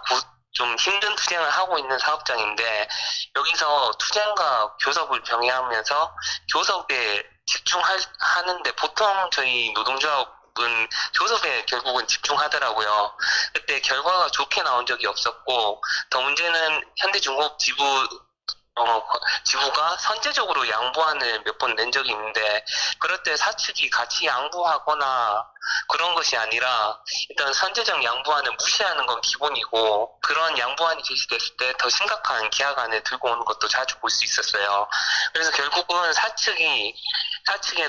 좀 힘든 투쟁을 하고 있는 사업장인데 여기서 투쟁과 교섭을 병행하면서 교섭에 집중하는데 보통 저희 노동조합은 교섭에 결국은 집중하더라고요. 그때 결과가 좋게 나온 적이 없었고 더 문제는 현대중공업 지부가 선제적으로 양보안을 몇 번 낸 적이 있는데 그럴 때 사측이 같이 양보하거나 그런 것이 아니라 일단 선제적 양보안을 무시하는 건 기본이고 그런 양보안이 제시됐을 때 더 심각한 계약안을 들고 오는 것도 자주 볼 수 있었어요. 그래서 결국은 사측의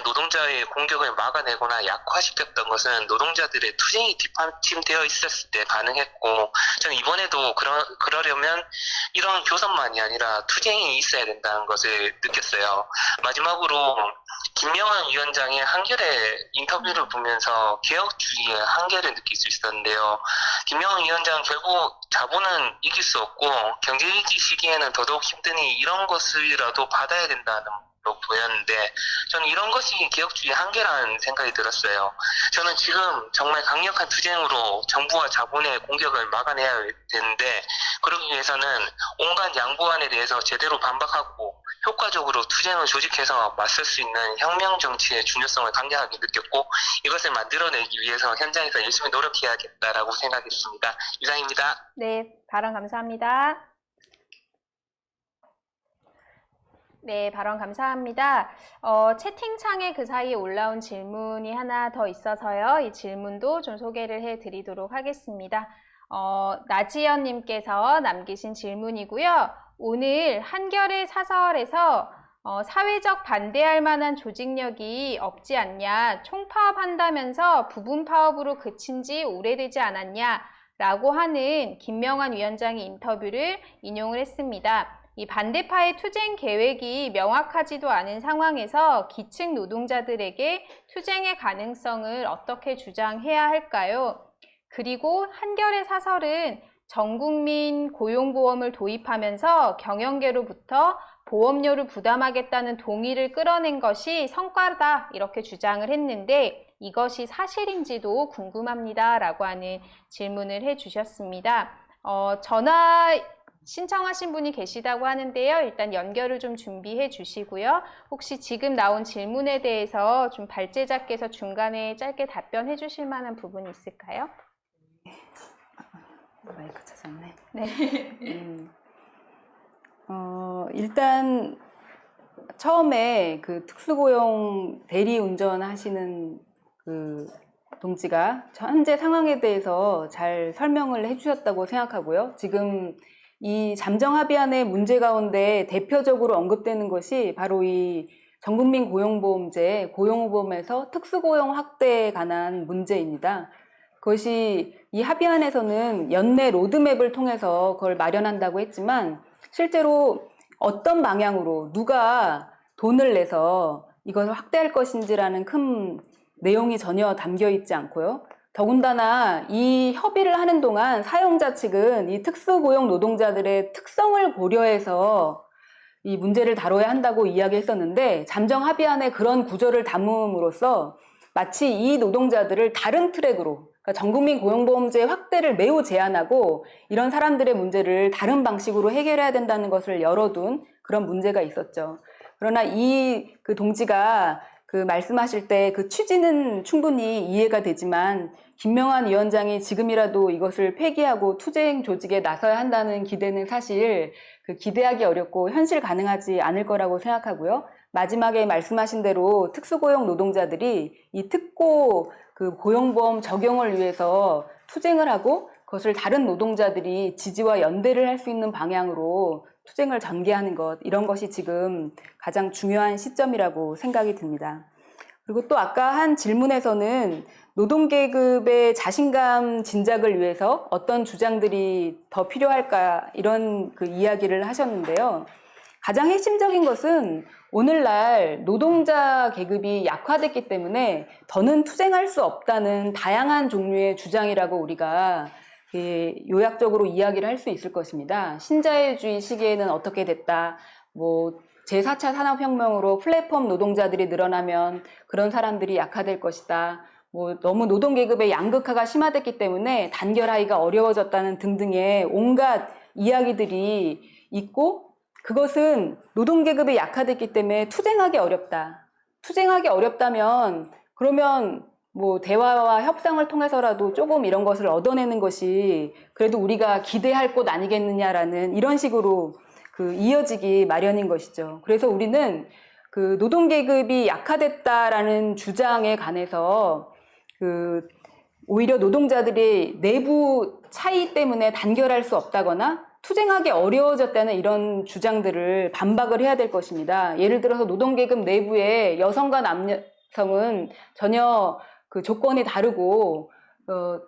노동자의 공격을 막아내거나 약화시켰던 것은 노동자들의 투쟁이 뒷받침되어 있었을 때 가능했고 저는 이번에도 그러려면 이런 교섭만이 아니라 투쟁이 있어야 된다는 것을 느꼈어요. 마지막으로 김명환 위원장의 한겨레 인터뷰를 보면서 개혁주의의 한계를 느낄 수 있었는데요. 김명환 위원장은 결국 자본은 이길 수 없고 경제위기 시기에는 더더욱 힘드니 이런 것이라도 받아야 된다는 로 보였는데 저는 이런 것이 개혁주의 한계라는 생각이 들었어요. 저는 지금 정말 강력한 투쟁으로 정부와 자본의 공격을 막아내야 되는데 그러기 위해서는 온갖 양보안에 대해서 제대로 반박하고 효과적으로 투쟁을 조직해서 맞설 수 있는 혁명 정치의 중요성을 강력하게 느꼈고 이것을 만들어내기 위해서 현장에서 열심히 노력해야겠다라고 생각했습니다. 이상입니다. 네, 발언 감사합니다. 네, 발언 감사합니다. 채팅창에 그 사이에 올라온 질문이 하나 더 있어서요. 이 질문도 좀 소개를 해드리도록 하겠습니다. 나지연님께서 남기신 질문이고요. 오늘 한겨레 사설에서 사회적 반대할 만한 조직력이 없지 않냐, 총파업한다면서 부분 파업으로 그친 지 오래되지 않았냐 라고 하는 김명환 위원장의 인터뷰를 인용을 했습니다. 이 반대파의 투쟁 계획이 명확하지도 않은 상황에서 기층 노동자들에게 투쟁의 가능성을 어떻게 주장해야 할까요? 그리고 한겨레 사설은 전국민 고용보험을 도입하면서 경영계로부터 보험료를 부담하겠다는 동의를 끌어낸 것이 성과다 이렇게 주장을 했는데 이것이 사실인지도 궁금합니다 라고 하는 질문을 해주셨습니다. 전화 신청하신 분이 계시다고 하는데요. 일단 연결을 좀 준비해 주시고요. 혹시 지금 나온 질문에 대해서 좀 발제자께서 중간에 짧게 답변해 주실 만한 부분이 있을까요? 마이크 찾았네. 네. 일단 처음에 그 특수고용 대리운전 하시는 그 동지가 현재 상황에 대해서 잘 설명을 해주셨다고 생각하고요. 지금 이 잠정합의안의 문제 가운데 대표적으로 언급되는 것이 바로 이 전국민 고용보험제, 고용보험에서 특수고용 확대에 관한 문제입니다. 그것이 이 합의안에서는 연내 로드맵을 통해서 그걸 마련한다고 했지만 실제로 어떤 방향으로 누가 돈을 내서 이것을 확대할 것인지라는 큰 내용이 전혀 담겨 있지 않고요. 더군다나 이 협의를 하는 동안 사용자 측은 이 특수고용 노동자들의 특성을 고려해서 이 문제를 다뤄야 한다고 이야기했었는데 잠정합의안에 그런 구조를 담음으로써 마치 이 노동자들을 다른 트랙으로 그러니까 전국민 고용보험제 확대를 매우 제한하고 이런 사람들의 문제를 다른 방식으로 해결해야 된다는 것을 열어둔 그런 문제가 있었죠. 그러나 이 그 동지가 그 말씀하실 때 그 취지는 충분히 이해가 되지만 김명환 위원장이 지금이라도 이것을 폐기하고 투쟁 조직에 나서야 한다는 기대는 사실 그 기대하기 어렵고 현실 가능하지 않을 거라고 생각하고요. 마지막에 말씀하신 대로 특수고용 노동자들이 이 특고 그 고용보험 적용을 위해서 투쟁을 하고 그것을 다른 노동자들이 지지와 연대를 할 수 있는 방향으로 투쟁을 전개하는 것, 이런 것이 지금 가장 중요한 시점이라고 생각이 듭니다. 그리고 또 아까 한 질문에서는 노동계급의 자신감 진작을 위해서 어떤 주장들이 더 필요할까 이런 그 이야기를 하셨는데요. 가장 핵심적인 것은 오늘날 노동자 계급이 약화됐기 때문에 더는 투쟁할 수 없다는 다양한 종류의 주장이라고 우리가 요약적으로 이야기를 할 수 있을 것입니다. 신자유주의 시기에는 어떻게 됐다, 제4차 산업혁명으로 플랫폼 노동자들이 늘어나면 그런 사람들이 약화될 것이다, 너무 노동계급의 양극화가 심화됐기 때문에 단결하기가 어려워졌다는 등등의 온갖 이야기들이 있고 그것은 노동계급이 약화됐기 때문에 투쟁하기 어렵다. 투쟁하기 어렵다면 그러면 대화와 협상을 통해서라도 조금 이런 것을 얻어내는 것이 그래도 우리가 기대할 곳 아니겠느냐라는 이런 식으로 이어지기 마련인 것이죠. 그래서 우리는 그 노동계급이 약화됐다라는 주장에 관해서 오히려 노동자들이 내부 차이 때문에 단결할 수 없다거나 투쟁하기 어려워졌다는 이런 주장들을 반박을 해야 될 것입니다. 예를 들어서 노동계급 내부에 여성과 남성은 전혀 그 조건이 다르고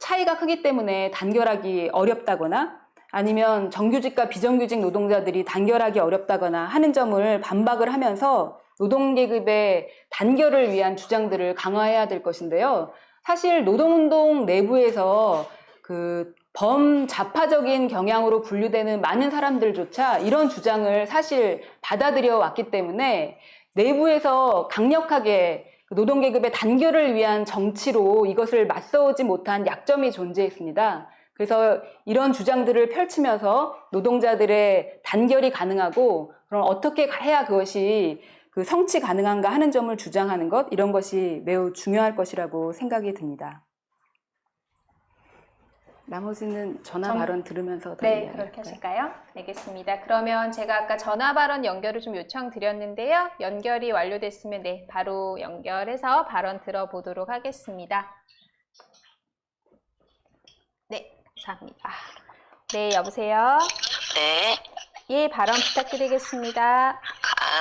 차이가 크기 때문에 단결하기 어렵다거나 아니면 정규직과 비정규직 노동자들이 단결하기 어렵다거나 하는 점을 반박을 하면서 노동계급의 단결을 위한 주장들을 강화해야 될 것인데요. 사실 노동운동 내부에서 그 범자파적인 경향으로 분류되는 많은 사람들조차 이런 주장을 사실 받아들여 왔기 때문에 내부에서 강력하게 노동계급의 단결을 위한 정치로 이것을 맞서오지 못한 약점이 존재했습니다. 그래서 이런 주장들을 펼치면서 노동자들의 단결이 가능하고 그럼 어떻게 해야 그것이 그 성취 가능한가 하는 점을 주장하는 것, 이런 것이 매우 중요할 것이라고 생각이 듭니다. 나머지는 전화 발언 들으면서 네, 그렇게 하실까요? 알겠습니다. 그러면 제가 아까 전화 발언 연결을 좀 요청드렸는데요. 연결이 완료됐으면 바로 연결해서 발언 들어보도록 하겠습니다. 네, 감사합니다. 네, 여보세요? 네. 예, 발언 부탁드리겠습니다.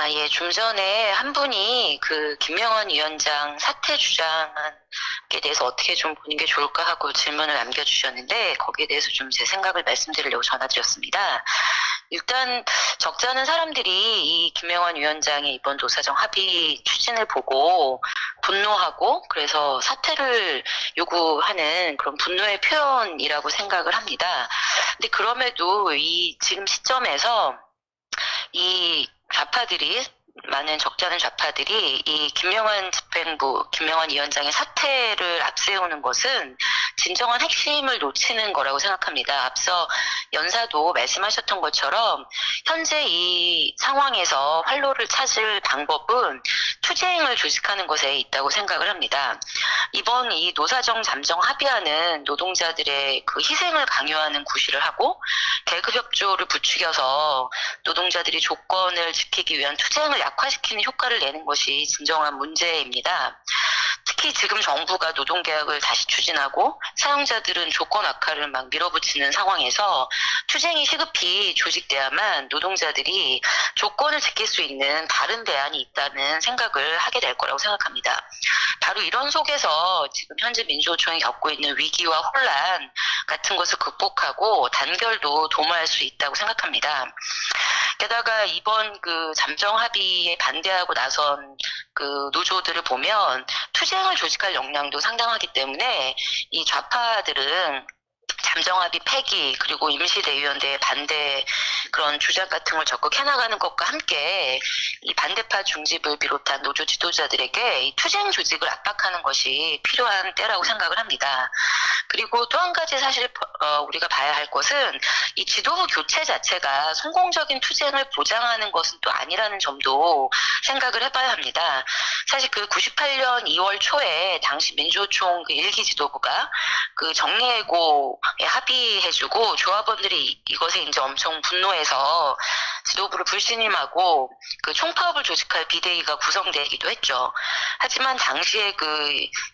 예, 좀 전에 한 분이 그 김명환 위원장 사퇴 주장에 대해서 어떻게 좀 보는 게 좋을까 하고 질문을 남겨주셨는데, 거기에 대해서 좀 제 생각을 말씀드리려고 전화드렸습니다. 일단 적지 않은 사람들이 이 김명환 위원장의 이번 노사정 합의 추진을 보고 분노하고, 그래서 사퇴를 요구하는 그런 분노의 표현이라고 생각을 합니다. 근데 그럼에도 이 지금 시점에서 이 좌파들이, 많은 적지 않은 좌파들이 이 김명환 위원장의 사퇴를 앞세우는 것은 진정한 핵심을 놓치는 거라고 생각합니다. 앞서 연사도 말씀하셨던 것처럼 현재 이 상황에서 활로를 찾을 방법은 투쟁을 조직하는 것에 있다고 생각을 합니다. 이번 이 노사정 잠정 합의안은 노동자들의 그 희생을 강요하는 구실을 하고 계급 협조를 부추겨서 노동자들이 조건을 지키기 위한 투쟁을 약화시키는 효과를 내는 것이 진정한 문제입니다. 특히 지금 정부가 노동개혁을 다시 추진하고 사용자들은 조건 악화를 막 밀어붙이는 상황에서 투쟁이 시급히 조직돼야만 노동자들이 조건을 지킬 수 있는 다른 대안이 있다는 생각을 하게 될 거라고 생각합니다. 바로 이런 속에서 지금 현재 민주노총이 겪고 있는 위기와 혼란 같은 것을 극복하고 단결도 도모할 수 있다고 생각합니다. 게다가 이번 그 잠정 합의에 반대하고 나선 그 노조들을 보면 투쟁을 조직할 역량도 상당하기 때문에 이 좌파들은 잠정합의 폐기 그리고 임시대의원대의 반대 그런 주장 같은 걸 적극 해나가는 것과 함께 이 반대파 중집을 비롯한 노조 지도자들에게 이 투쟁 조직을 압박하는 것이 필요한 때라고 생각을 합니다. 그리고 또 한 가지 사실 우리가 봐야 할 것은 이 지도부 교체 자체가 성공적인 투쟁을 보장하는 것은 또 아니라는 점도 생각을 해봐야 합니다. 사실 그 98년 2월 초에 당시 민주노총 그 1기 지도부가 그 정리해고에 합의해주고 조합원들이 이것에 이제 엄청 분노해서 지도부를 불신임하고 그 총파업을 조직할 비대위가 구성되기도 했죠. 하지만 당시에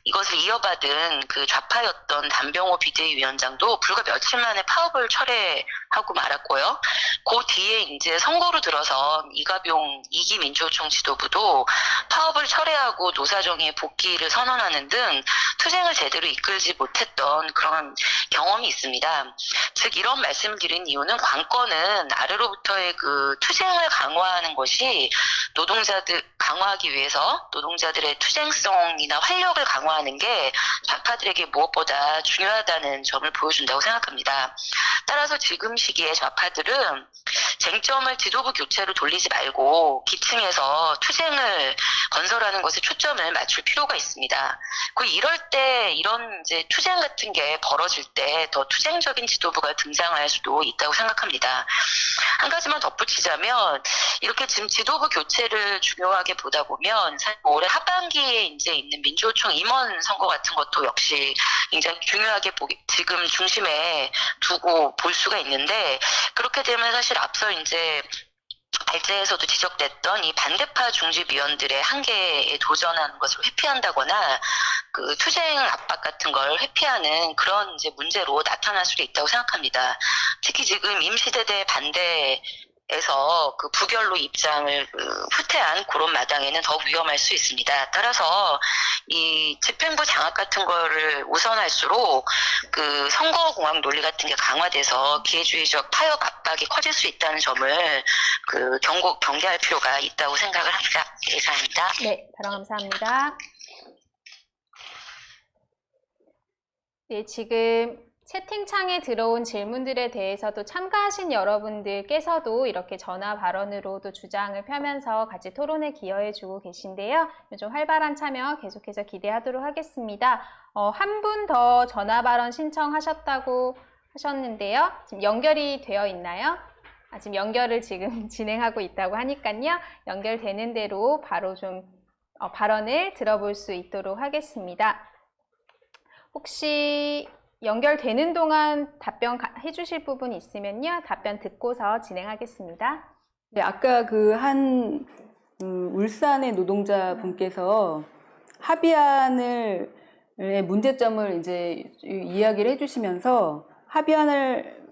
이것을 이어받은 그 좌파였던 담병호 비대위원장도 불과 며칠 만에 파업을 철회하고 말았고요. 그 뒤에 이제 선거로 들어서 이가병 2기 민주노총 지도부도 파업을 철회하고 노사정의 복귀를 선언하는 등 투쟁을 제대로 이끌지 못했던 그런 경험이 있습니다. 즉 이런 말씀을 드린 이유는 관건은 아래로부터의 그 투쟁을 강화하는 것이 강화하기 위해서 노동자들의 투쟁성이나 활력을 강화하는 게 좌파들에게 무엇보다 중요하다는 점을 보여준다고 생각합니다. 따라서 지금 시기에 좌파들은 쟁점을 지도부 교체로 돌리지 말고 기층에서 투쟁을 건설하는 것에 초점을 맞출 필요가 있습니다. 이럴 때 이런 이제 투쟁 같은 게 벌어질 때 더 투쟁적인 지도부가 등장할 수도 있다고 생각합니다. 한 가지만 덧붙이자면 이렇게 지금 지도부 교체를 중요하게 보다 보면 사실 올해 하반기에 이제 있는 민주노총 임원 선거 같은 것도 역시 굉장히 중요하게 지금 중심에 두고 볼 수가 있는데, 그렇게 되면 사실 앞서 이제 발제에서도 지적됐던 이 반대파 중집위원들의 한계에 도전하는 것을 회피한다거나 그 투쟁 압박 같은 걸 회피하는 그런 이제 문제로 나타날 수도 있다고 생각합니다. 특히 지금 임시대대 반대에서 그 부결로 입장을 후퇴한 그런 마당에는 더 위험할 수 있습니다. 따라서 이 집행부 장악 같은 거를 우선할수록 그 선거공학 논리 같은 게 강화돼서 기회주의적 타협 압박이 커질 수 있다는 점을 경계할 필요가 있다고 생각을 합니다. 이상입니다. 네, 발언 감사합니다. 네, 지금 채팅창에 들어온 질문들에 대해서도 참가하신 여러분들께서도 이렇게 전화 발언으로도 주장을 펴면서 같이 토론에 기여해주고 계신데요. 좀 활발한 참여 계속해서 기대하도록 하겠습니다. 한 분 더 전화 발언 신청하셨다고 하셨는데요. 지금 연결이 되어 있나요? 지금 연결을 지금 진행하고 있다고 하니까요. 연결되는 대로 바로 좀 발언을 들어볼 수 있도록 하겠습니다. 혹시 연결되는 동안 답변 해주실 부분 있으면요. 답변 듣고서 진행하겠습니다. 네, 아까 울산의 노동자분께서 합의안의 문제점을 이제 이야기를 해주시면서 합의안을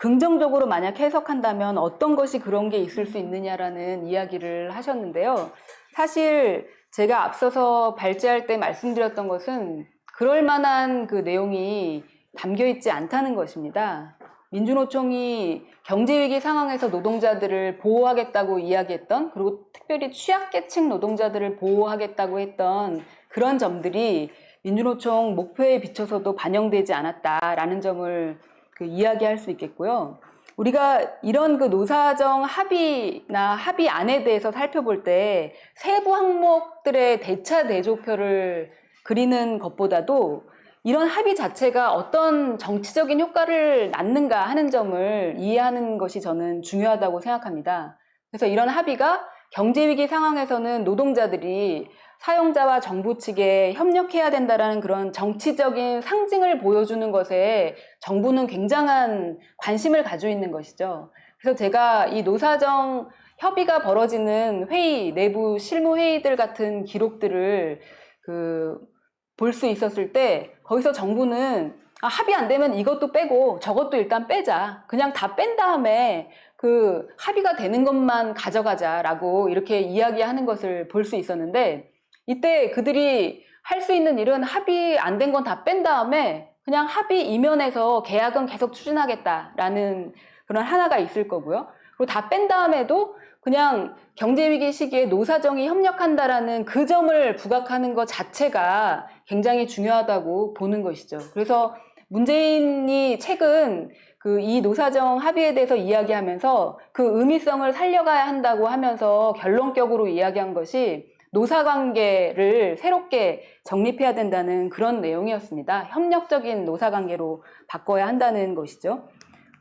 긍정적으로 만약 해석한다면 어떤 것이 그런 게 있을 수 있느냐라는 이야기를 하셨는데요. 사실 제가 앞서서 발제할 때 말씀드렸던 것은 그럴 만한 그 내용이 담겨 있지 않다는 것입니다. 민주노총이 경제위기 상황에서 노동자들을 보호하겠다고 이야기했던, 그리고 특별히 취약계층 노동자들을 보호하겠다고 했던 그런 점들이 민주노총 목표에 비춰서도 반영되지 않았다라는 점을 이야기할 수 있겠고요. 우리가 이런 그 노사정 합의나 합의안에 대해서 살펴볼 때 세부 항목들의 대차 대조표를 그리는 것보다도 이런 합의 자체가 어떤 정치적인 효과를 낳는가 하는 점을 이해하는 것이 저는 중요하다고 생각합니다. 그래서 이런 합의가 경제위기 상황에서는 노동자들이 사용자와 정부 측에 협력해야 된다라는 그런 정치적인 상징을 보여주는 것에 정부는 굉장한 관심을 가지고 있는 것이죠. 그래서 제가 이 노사정 협의가 벌어지는 회의, 내부 실무 회의들 같은 기록들을 볼 수 있었을 때 거기서 정부는 합의 안 되면 이것도 빼고 저것도 일단 빼자. 그냥 다 뺀 다음에 그 합의가 되는 것만 가져가자라고 이렇게 이야기하는 것을 볼 수 있었는데, 이때 그들이 할 수 있는 일은 합의 안 된 건 다 뺀 다음에 그냥 합의 이면에서 계약은 계속 추진하겠다라는 그런 하나가 있을 거고요. 그리고 다 뺀 다음에도 그냥 경제위기 시기에 노사정이 협력한다라는 그 점을 부각하는 것 자체가 굉장히 중요하다고 보는 것이죠. 그래서 문재인이 최근 이 노사정 합의에 대해서 이야기하면서 그 의미성을 살려가야 한다고 하면서 결론적으로 이야기한 것이 노사관계를 새롭게 정립해야 된다는 그런 내용이었습니다. 협력적인 노사관계로 바꿔야 한다는 것이죠.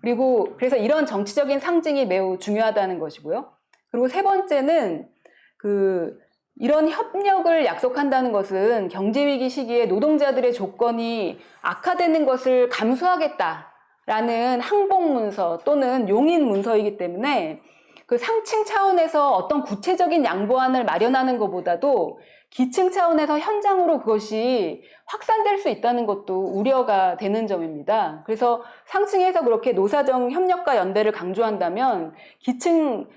그리고 그래서 이런 정치적인 상징이 매우 중요하다는 것이고요. 그리고 세 번째는 이런 협력을 약속한다는 것은 경제위기 시기에 노동자들의 조건이 악화되는 것을 감수하겠다라는 항복문서 또는 용인문서이기 때문에 그 상층 차원에서 어떤 구체적인 양보안을 마련하는 것보다도 기층 차원에서 현장으로 그것이 확산될 수 있다는 것도 우려가 되는 점입니다. 그래서 상층에서 그렇게 노사정 협력과 연대를 강조한다면 기층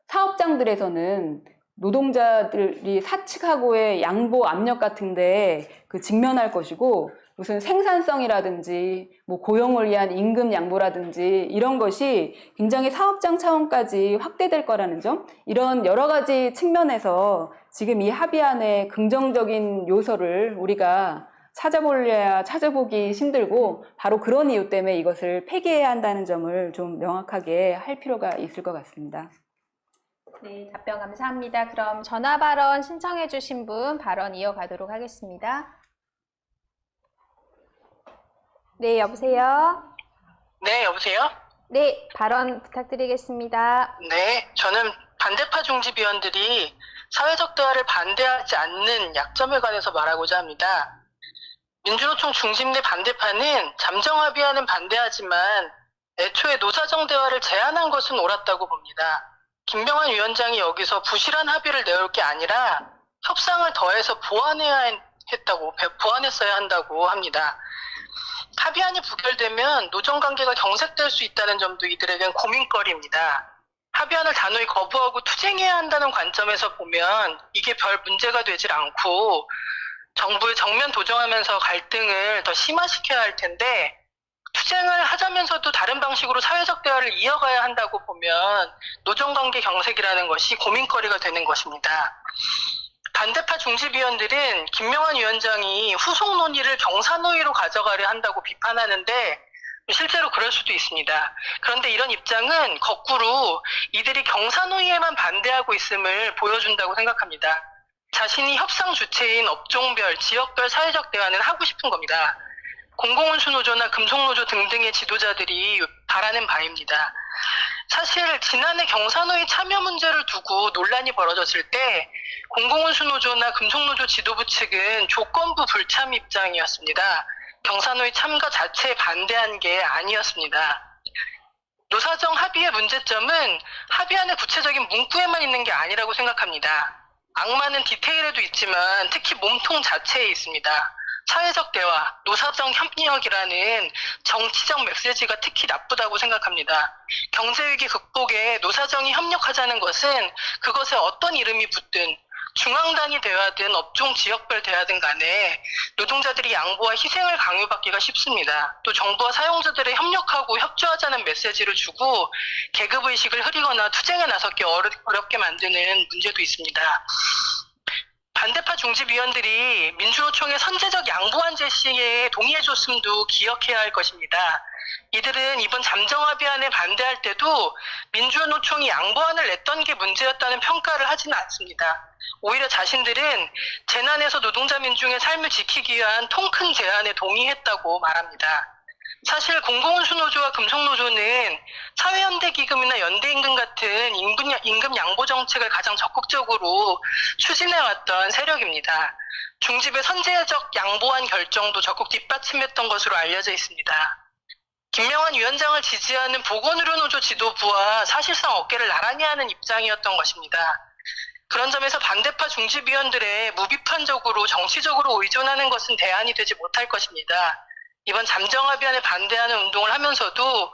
사업장들에서는 노동자들이 사측하고의 양보 압력 같은데 직면할 것이고, 무슨 생산성이라든지 고용을 위한 임금 양보라든지 이런 것이 굉장히 사업장 차원까지 확대될 거라는 점, 이런 여러 가지 측면에서 지금 이 합의안의 긍정적인 요소를 우리가 찾아보려야 찾아보기 힘들고, 바로 그런 이유 때문에 이것을 폐기해야 한다는 점을 좀 명확하게 할 필요가 있을 것 같습니다. 네, 답변 감사합니다. 그럼 전화 발언 신청해 주신 분 발언 이어가도록 하겠습니다. 네, 여보세요? 네, 여보세요? 네, 발언 부탁드리겠습니다. 네, 저는 반대파 중집위원들이 사회적 대화를 반대하지 않는 약점에 관해서 말하고자 합니다. 민주노총 중집 내 반대파는 잠정합의안은 반대하지만 애초에 노사정 대화를 제안한 것은 옳았다고 봅니다. 김병환 위원장이 여기서 부실한 합의를 내올 게 아니라 협상을 더해서 보완했어야 한다고 합니다. 합의안이 부결되면 노정관계가 경색될 수 있다는 점도 이들에겐 고민거리입니다. 합의안을 단호히 거부하고 투쟁해야 한다는 관점에서 보면 이게 별 문제가 되질 않고 정부에 정면 도전하면서 갈등을 더 심화시켜야 할 텐데, 투쟁을 하자면서도 다른 방식으로 사회적 대화를 이어가야 한다고 보면 노정관계 경색이라는 것이 고민거리가 되는 것입니다. 반대파 중집위원들은 김명환 위원장이 후속 논의를 경사노위로 가져가려 한다고 비판하는데 실제로 그럴 수도 있습니다. 그런데 이런 입장은 거꾸로 이들이 경사노위에만 반대하고 있음을 보여준다고 생각합니다. 자신이 협상 주체인 업종별, 지역별 사회적 대화는 하고 싶은 겁니다. 공공운수노조나 금속노조 등등의 지도자들이 바라는 바입니다. 사실 지난해 경사노위 참여 문제를 두고 논란이 벌어졌을 때 공공운수노조나 금속노조 지도부 측은 조건부 불참 입장이었습니다. 경사노위 참가 자체에 반대한 게 아니었습니다. 노사정 합의의 문제점은 합의안의 구체적인 문구에만 있는 게 아니라고 생각합니다. 악마는 디테일에도 있지만 특히 몸통 자체에 있습니다. 사회적 대화, 노사정 협력이라는 정치적 메시지가 특히 나쁘다고 생각합니다. 경제위기 극복에 노사정이 협력하자는 것은 그것에 어떤 이름이 붙든 중앙단위 대화든 업종 지역별 대화든 간에 노동자들이 양보와 희생을 강요받기가 쉽습니다. 또 정부와 사용자들의 협력하고 협조하자는 메시지를 주고 계급의식을 흐리거나 투쟁에 나서기 어렵게 만드는 문제도 있습니다. 반대파 중집위원들이 민주노총의 선제적 양보안 제시에 동의해줬음도 기억해야 할 것입니다. 이들은 이번 잠정합의안에 반대할 때도 민주노총이 양보안을 냈던 게 문제였다는 평가를 하지는 않습니다. 오히려 자신들은 재난에서 노동자 민중의 삶을 지키기 위한 통 큰 제안에 동의했다고 말합니다. 사실 공공운수노조와 금속노조는 사회연대기금이나 연대임금 같은 임금 양보 정책을 가장 적극적으로 추진해왔던 세력입니다. 중집의 선제적 양보안 결정도 적극 뒷받침했던 것으로 알려져 있습니다. 김명환 위원장을 지지하는 보건의료노조 지도부와 사실상 어깨를 나란히 하는 입장이었던 것입니다. 그런 점에서 반대파 중집위원들의 무비판적으로 정치적으로 의존하는 것은 대안이 되지 못할 것입니다. 이번 잠정합의안에 반대하는 운동을 하면서도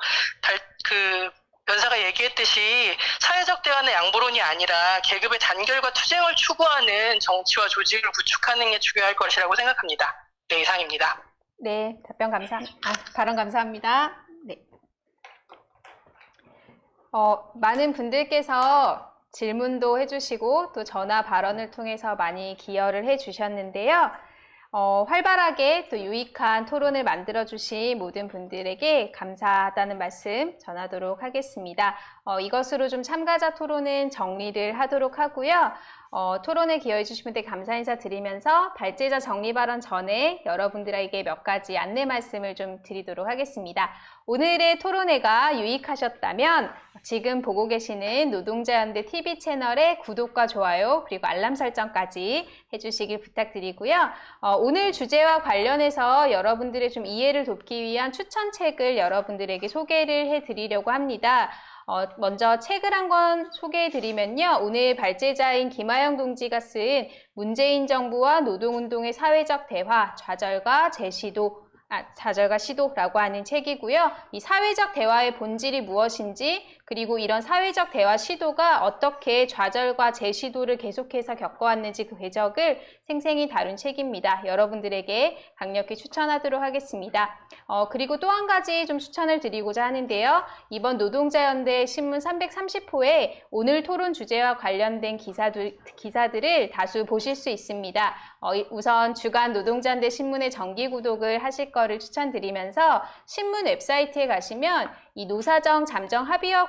변사가 얘기했듯이 사회적 대화나 양보론이 아니라 계급의 단결과 투쟁을 추구하는 정치와 조직을 구축하는 게 중요할 것이라고 생각합니다. 네, 이상입니다. 네, 발언 감사합니다. 네. 많은 분들께서 질문도 해주시고 또 전화 발언을 통해서 많이 기여를 해주셨는데요. 활발하게 또 유익한 토론을 만들어주신 모든 분들에게 감사하다는 말씀 전하도록 하겠습니다. 이것으로 좀 참가자 토론은 정리를 하도록 하고요. 토론에 기여해주신 분들 감사 인사 드리면서 발제자 정리 발언 전에 여러분들에게 몇 가지 안내 말씀을 좀 드리도록 하겠습니다. 오늘의 토론회가 유익하셨다면 지금 보고 계시는 노동자연대 TV 채널의 구독과 좋아요 그리고 알람 설정까지 해주시길 부탁드리고요. 오늘 주제와 관련해서 여러분들의 좀 이해를 돕기 위한 추천책을 여러분들에게 소개를 해드리려고 합니다. 먼저 책을 한 권 소개해드리면요. 오늘 발제자인 김하영 동지가 쓴 문재인 정부와 노동운동의 사회적 대화, 좌절과 시도라고 하는 책이고요. 이 사회적 대화의 본질이 무엇인지 그리고 이런 사회적 대화 시도가 어떻게 좌절과 재시도를 계속해서 겪어왔는지 그 궤적을 생생히 다룬 책입니다. 여러분들에게 강력히 추천하도록 하겠습니다. 그리고 또 한 가지 좀 추천을 드리고자 하는데요. 이번 노동자연대 신문 330호에 오늘 토론 주제와 관련된 기사들을 다수 보실 수 있습니다. 우선 주간 노동자연대 신문의 정기 구독을 하실 거를 추천드리면서 신문 웹사이트에 가시면 이 노사정 잠정 합의와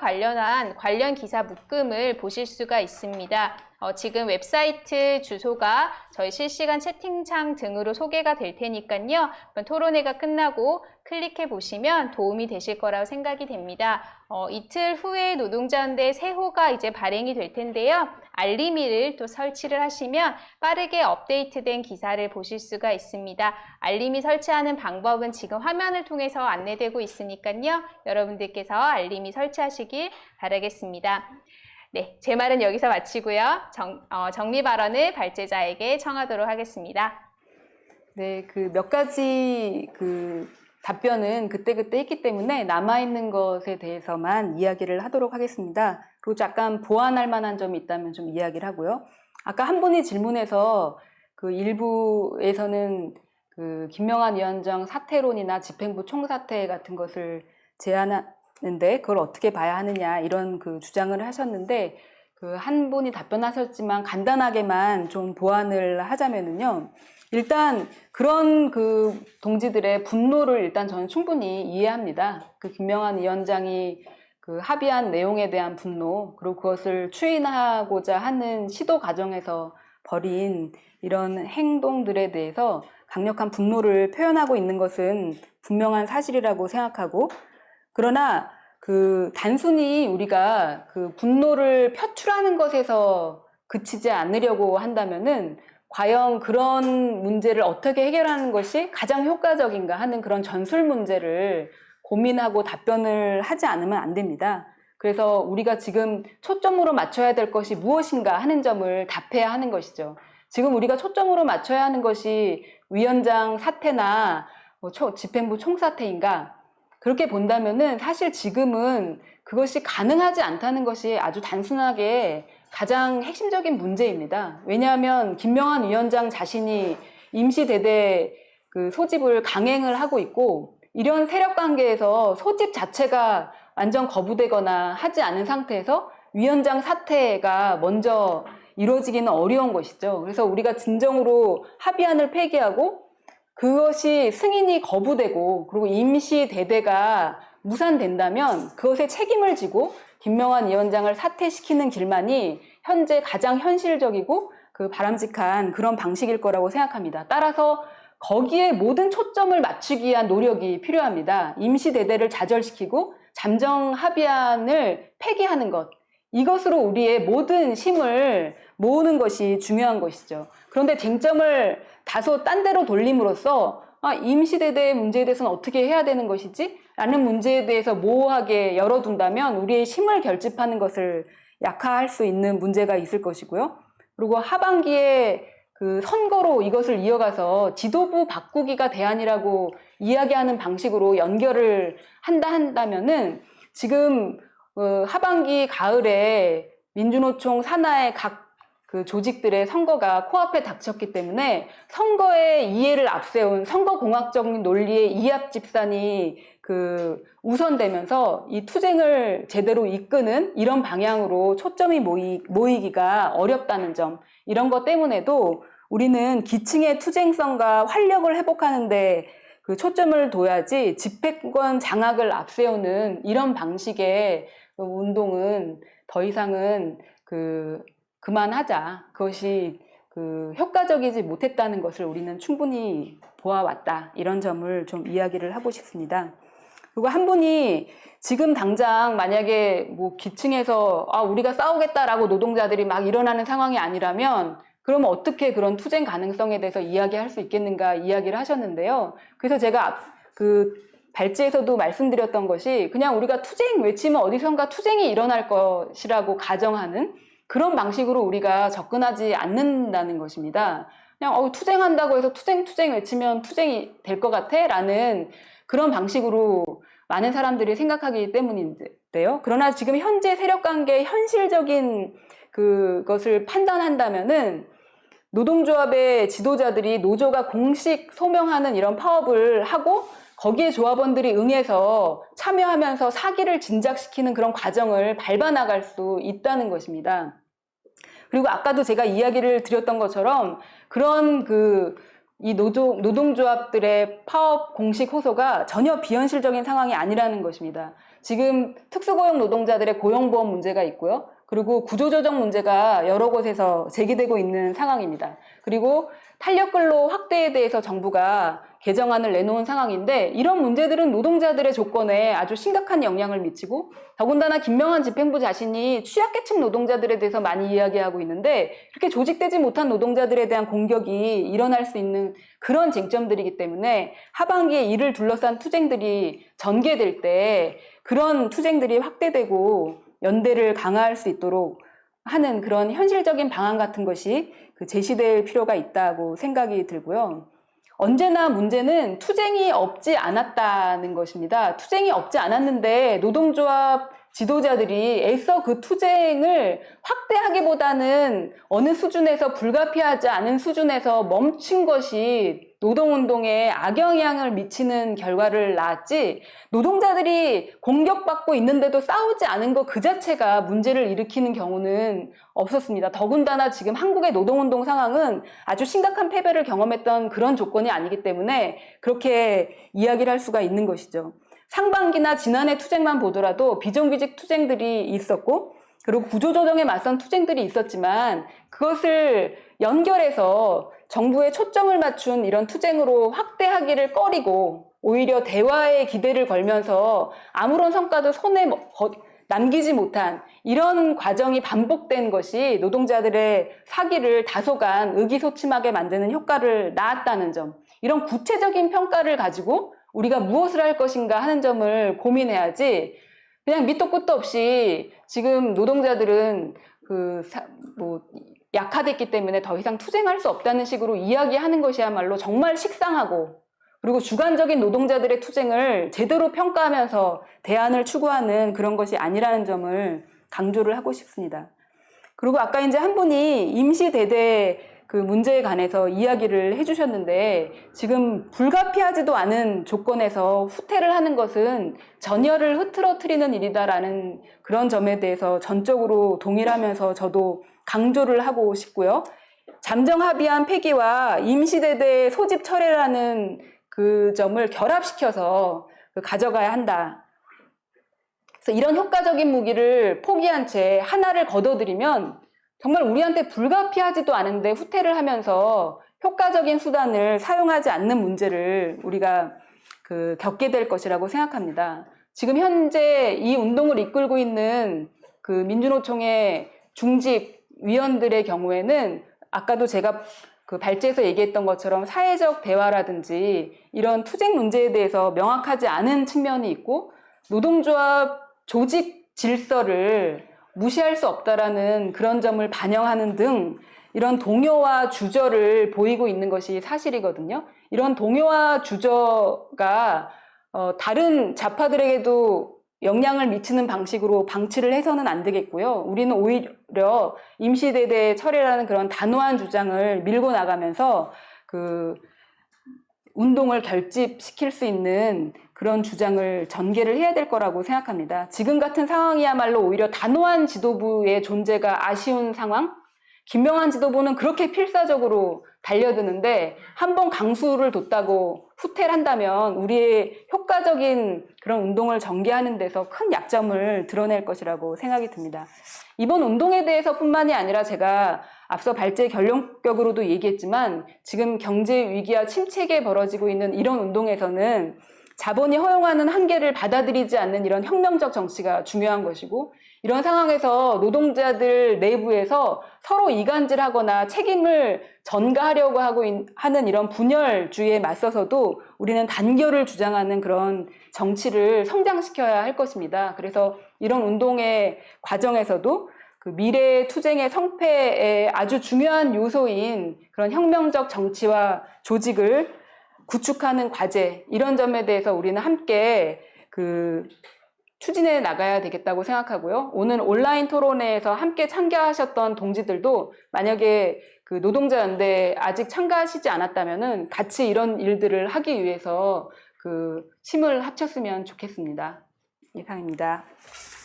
관련 기사 묶음을 보실 수가 있습니다. 지금 웹사이트 주소가 저희 실시간 채팅창 등으로 소개가 될 테니까요. 토론회가 끝나고 클릭해 보시면 도움이 되실 거라고 생각이 됩니다. 이틀 후에 노동자연대 새호가 이제 발행이 될 텐데요. 알림이를 또 설치를 하시면 빠르게 업데이트된 기사를 보실 수가 있습니다. 알림이 설치하는 방법은 지금 화면을 통해서 안내되고 있으니까요. 여러분들께서 알림이 설치하시길 바라겠습니다. 네, 제 말은 여기서 마치고요. 정리 발언을 발제자에게 청하도록 하겠습니다. 네, 몇 가지 답변은 그때그때 했기 때문에 남아있는 것에 대해서만 이야기를 하도록 하겠습니다. 그리고 약간 보완할 만한 점이 있다면 좀 이야기를 하고요. 아까 한 분이 질문에서 일부에서는 김명환 위원장 사퇴론이나 집행부 총사퇴 같은 것을 제안하는데 그걸 어떻게 봐야 하느냐 이런 주장을 하셨는데 한 분이 답변하셨지만 간단하게만 좀 보완을 하자면은요. 일단 그런 동지들의 분노를 일단 저는 충분히 이해합니다. 김명환 위원장이 합의한 내용에 대한 분노 그리고 그것을 추인하고자 하는 시도 과정에서 벌인 이런 행동들에 대해서 강력한 분노를 표현하고 있는 것은 분명한 사실이라고 생각하고 그러나 단순히 우리가 분노를 표출하는 것에서 그치지 않으려고 한다면은 과연 그런 문제를 어떻게 해결하는 것이 가장 효과적인가 하는 그런 전술 문제를 고민하고 답변을 하지 않으면 안 됩니다. 그래서 우리가 지금 초점으로 맞춰야 될 것이 무엇인가 하는 점을 답해야 하는 것이죠. 지금 우리가 초점으로 맞춰야 하는 것이 위원장 사퇴나 집행부 총사퇴인가? 그렇게 본다면은 사실 지금은 그것이 가능하지 않다는 것이 아주 단순하게 가장 핵심적인 문제입니다. 왜냐하면 김명한 위원장 자신이 임시대대 그 소집을 강행을 하고 있고, 이런 세력 관계에서 소집 자체가 완전 거부되거나 하지 않은 상태에서 위원장 사퇴가 먼저 이루어지기는 어려운 것이죠. 그래서 우리가 진정으로 합의안을 폐기하고 그것이 승인이 거부되고 그리고 임시대대가 무산된다면 그것에 책임을 지고 김명한 위원장을 사퇴시키는 길만이 현재 가장 현실적이고 그 바람직한 그런 방식일 거라고 생각합니다. 따라서 거기에 모든 초점을 맞추기 위한 노력이 필요합니다. 임시대대를 좌절시키고 잠정 합의안을 폐기하는 것, 이것으로 우리의 모든 힘을 모으는 것이 중요한 것이죠. 그런데 쟁점을 다소 딴 데로 돌림으로써 임시대대의 문제에 대해서는 어떻게 해야 되는 것이지? 라는 문제에 대해서 모호하게 열어둔다면 우리의 힘을 결집하는 것을 약화할 수 있는 문제가 있을 것이고요. 그리고 하반기에 그 선거로 이것을 이어가서 지도부 바꾸기가 대안이라고 이야기하는 방식으로 연결을 한다면은 지금 하반기 가을에 민주노총 산하의 각 그 조직들의 선거가 코앞에 닥쳤기 때문에 선거의 이해를 앞세운 선거공학적인 논리의 이합 집산이 그 우선되면서 이 투쟁을 제대로 이끄는 이런 방향으로 초점이 모이기가 어렵다는 점, 이런 것 때문에도 우리는 기층의 투쟁성과 활력을 회복하는데 그 초점을 둬야지 집회권 장악을 앞세우는 이런 방식의 운동은 더 이상은 그만하자. 그것이 효과적이지 못했다는 것을 우리는 충분히 보아왔다. 이런 점을 좀 이야기를 하고 싶습니다. 그리고 한 분이 지금 당장 만약에 뭐 기층에서 우리가 싸우겠다라고 노동자들이 막 일어나는 상황이 아니라면 그러면 어떻게 그런 투쟁 가능성에 대해서 이야기할 수 있겠는가 이야기를 하셨는데요. 그래서 제가 그 발제에서도 말씀드렸던 것이 그냥 우리가 투쟁 외치면 어디선가 투쟁이 일어날 것이라고 가정하는 그런 방식으로 우리가 접근하지 않는다는 것입니다. 그냥 투쟁한다고 해서 투쟁 외치면 투쟁이 될 것 같아? 라는 그런 방식으로 많은 사람들이 생각하기 때문인데요. 그러나 지금 현재 세력관계의 현실적인 그것을 판단한다면은 노동조합의 지도자들이 노조가 공식 소명하는 이런 파업을 하고 거기에 조합원들이 응해서 참여하면서 사기를 진작시키는 그런 과정을 밟아나갈 수 있다는 것입니다. 그리고 아까도 제가 이야기를 드렸던 것처럼 그런 이 노동조합들의 파업 공식 호소가 전혀 비현실적인 상황이 아니라는 것입니다. 지금 특수고용 노동자들의 고용보험 문제가 있고요. 그리고 구조조정 문제가 여러 곳에서 제기되고 있는 상황입니다. 그리고 탄력근로 확대에 대해서 정부가 개정안을 내놓은 상황인데 이런 문제들은 노동자들의 조건에 아주 심각한 영향을 미치고 더군다나 김명한 집행부 자신이 취약계층 노동자들에 대해서 많이 이야기하고 있는데 이렇게 조직되지 못한 노동자들에 대한 공격이 일어날 수 있는 그런 쟁점들이기 때문에 하반기에 이를 둘러싼 투쟁들이 전개될 때 그런 투쟁들이 확대되고 연대를 강화할 수 있도록 하는 그런 현실적인 방안 같은 것이 제시될 필요가 있다고 생각이 들고요. 언제나 문제는 투쟁이 없지 않았다는 것입니다. 투쟁이 없지 않았는데 노동조합 지도자들이 애써 그 투쟁을 확대하기보다는 어느 수준에서 불가피하지 않은 수준에서 멈춘 것이 노동운동에 악영향을 미치는 결과를 낳았지 노동자들이 공격받고 있는데도 싸우지 않은 것 그 자체가 문제를 일으키는 경우는 없었습니다. 더군다나 지금 한국의 노동운동 상황은 아주 심각한 패배를 경험했던 그런 조건이 아니기 때문에 그렇게 이야기를 할 수가 있는 것이죠. 상반기나 지난해 투쟁만 보더라도 비정규직 투쟁들이 있었고 그리고 구조조정에 맞선 투쟁들이 있었지만 그것을 연결해서 정부의 초점을 맞춘 이런 투쟁으로 확대하기를 꺼리고 오히려 대화에 기대를 걸면서 아무런 성과도 손에 남기지 못한 이런 과정이 반복된 것이 노동자들의 사기를 다소간 의기소침하게 만드는 효과를 낳았다는 점, 이런 구체적인 평가를 가지고 우리가 무엇을 할 것인가 하는 점을 고민해야지 그냥 밑도 끝도 없이 지금 노동자들은 약화됐기 때문에 더 이상 투쟁할 수 없다는 식으로 이야기하는 것이야말로 정말 식상하고, 그리고 주관적인 노동자들의 투쟁을 제대로 평가하면서 대안을 추구하는 그런 것이 아니라는 점을 강조를 하고 싶습니다. 그리고 아까 이제 한 분이 임시대대 그 문제에 관해서 이야기를 해주셨는데, 지금 불가피하지도 않은 조건에서 후퇴를 하는 것은 전열을 흐트러뜨리는 일이다라는 그런 점에 대해서 전적으로 동일하면서 저도 강조를 하고 싶고요. 잠정합의안 폐기와 임시대대 소집 철회라는 그 점을 결합시켜서 가져가야 한다. 그래서 이런 효과적인 무기를 포기한 채 하나를 걷어들이면 정말 우리한테 불가피하지도 않은데 후퇴를 하면서 효과적인 수단을 사용하지 않는 문제를 우리가 겪게 될 것이라고 생각합니다. 지금 현재 이 운동을 이끌고 있는 그 민주노총의 중직 위원들의 경우에는 아까도 제가 그 발제에서 얘기했던 것처럼 사회적 대화라든지 이런 투쟁 문제에 대해서 명확하지 않은 측면이 있고, 노동조합 조직 질서를 무시할 수 없다라는 그런 점을 반영하는 등 이런 동요와 주저를 보이고 있는 것이 사실이거든요. 이런 동요와 주저가 다른 좌파들에게도 영향을 미치는 방식으로 방치를 해서는 안 되겠고요. 우리는 오히려 임시대대 철회라는 그런 단호한 주장을 밀고 나가면서 그 운동을 결집시킬 수 있는 그런 주장을 전개를 해야 될 거라고 생각합니다. 지금 같은 상황이야말로 오히려 단호한 지도부의 존재가 아쉬운 상황? 김명한 지도부는 그렇게 필사적으로 달려드는데 한번 강수를 뒀다고 후퇴를 한다면 우리의 효과적인 그런 운동을 전개하는 데서 큰 약점을 드러낼 것이라고 생각이 듭니다. 이번 운동에 대해서뿐만이 아니라 제가 앞서 발제 결론격으로도 얘기했지만 지금 경제 위기와 침체가 벌어지고 있는 이런 운동에서는 자본이 허용하는 한계를 받아들이지 않는 이런 혁명적 정치가 중요한 것이고, 이런 상황에서 노동자들 내부에서 서로 이간질하거나 책임을 전가하려고 하는 이런 분열주의에 맞서서도 우리는 단결을 주장하는 그런 정치를 성장시켜야 할 것입니다. 그래서 이런 운동의 과정에서도 그 미래 투쟁의 성패의 아주 중요한 요소인 그런 혁명적 정치와 조직을 구축하는 과제, 이런 점에 대해서 우리는 함께 추진해 나가야 되겠다고 생각하고요. 오늘 온라인 토론회에서 함께 참가하셨던 동지들도 만약에 그 노동자연대에 아직 참가하시지 않았다면은 같이 이런 일들을 하기 위해서 힘을 합쳤으면 좋겠습니다. 이상입니다.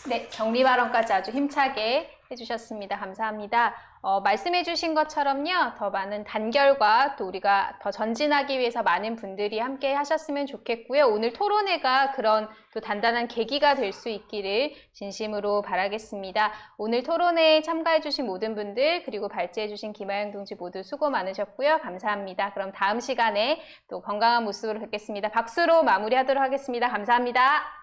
네, 정리 발언까지 아주 힘차게 해주셨습니다. 감사합니다. 말씀해주신 것처럼요, 더 많은 단결과 또 우리가 더 전진하기 위해서 많은 분들이 함께 하셨으면 좋겠고요. 오늘 토론회가 그런 또 단단한 계기가 될 수 있기를 진심으로 바라겠습니다. 오늘 토론회에 참가해주신 모든 분들, 그리고 발제해주신 김하영 동지 모두 수고 많으셨고요. 감사합니다. 그럼 다음 시간에 또 건강한 모습으로 뵙겠습니다. 박수로 마무리하도록 하겠습니다. 감사합니다.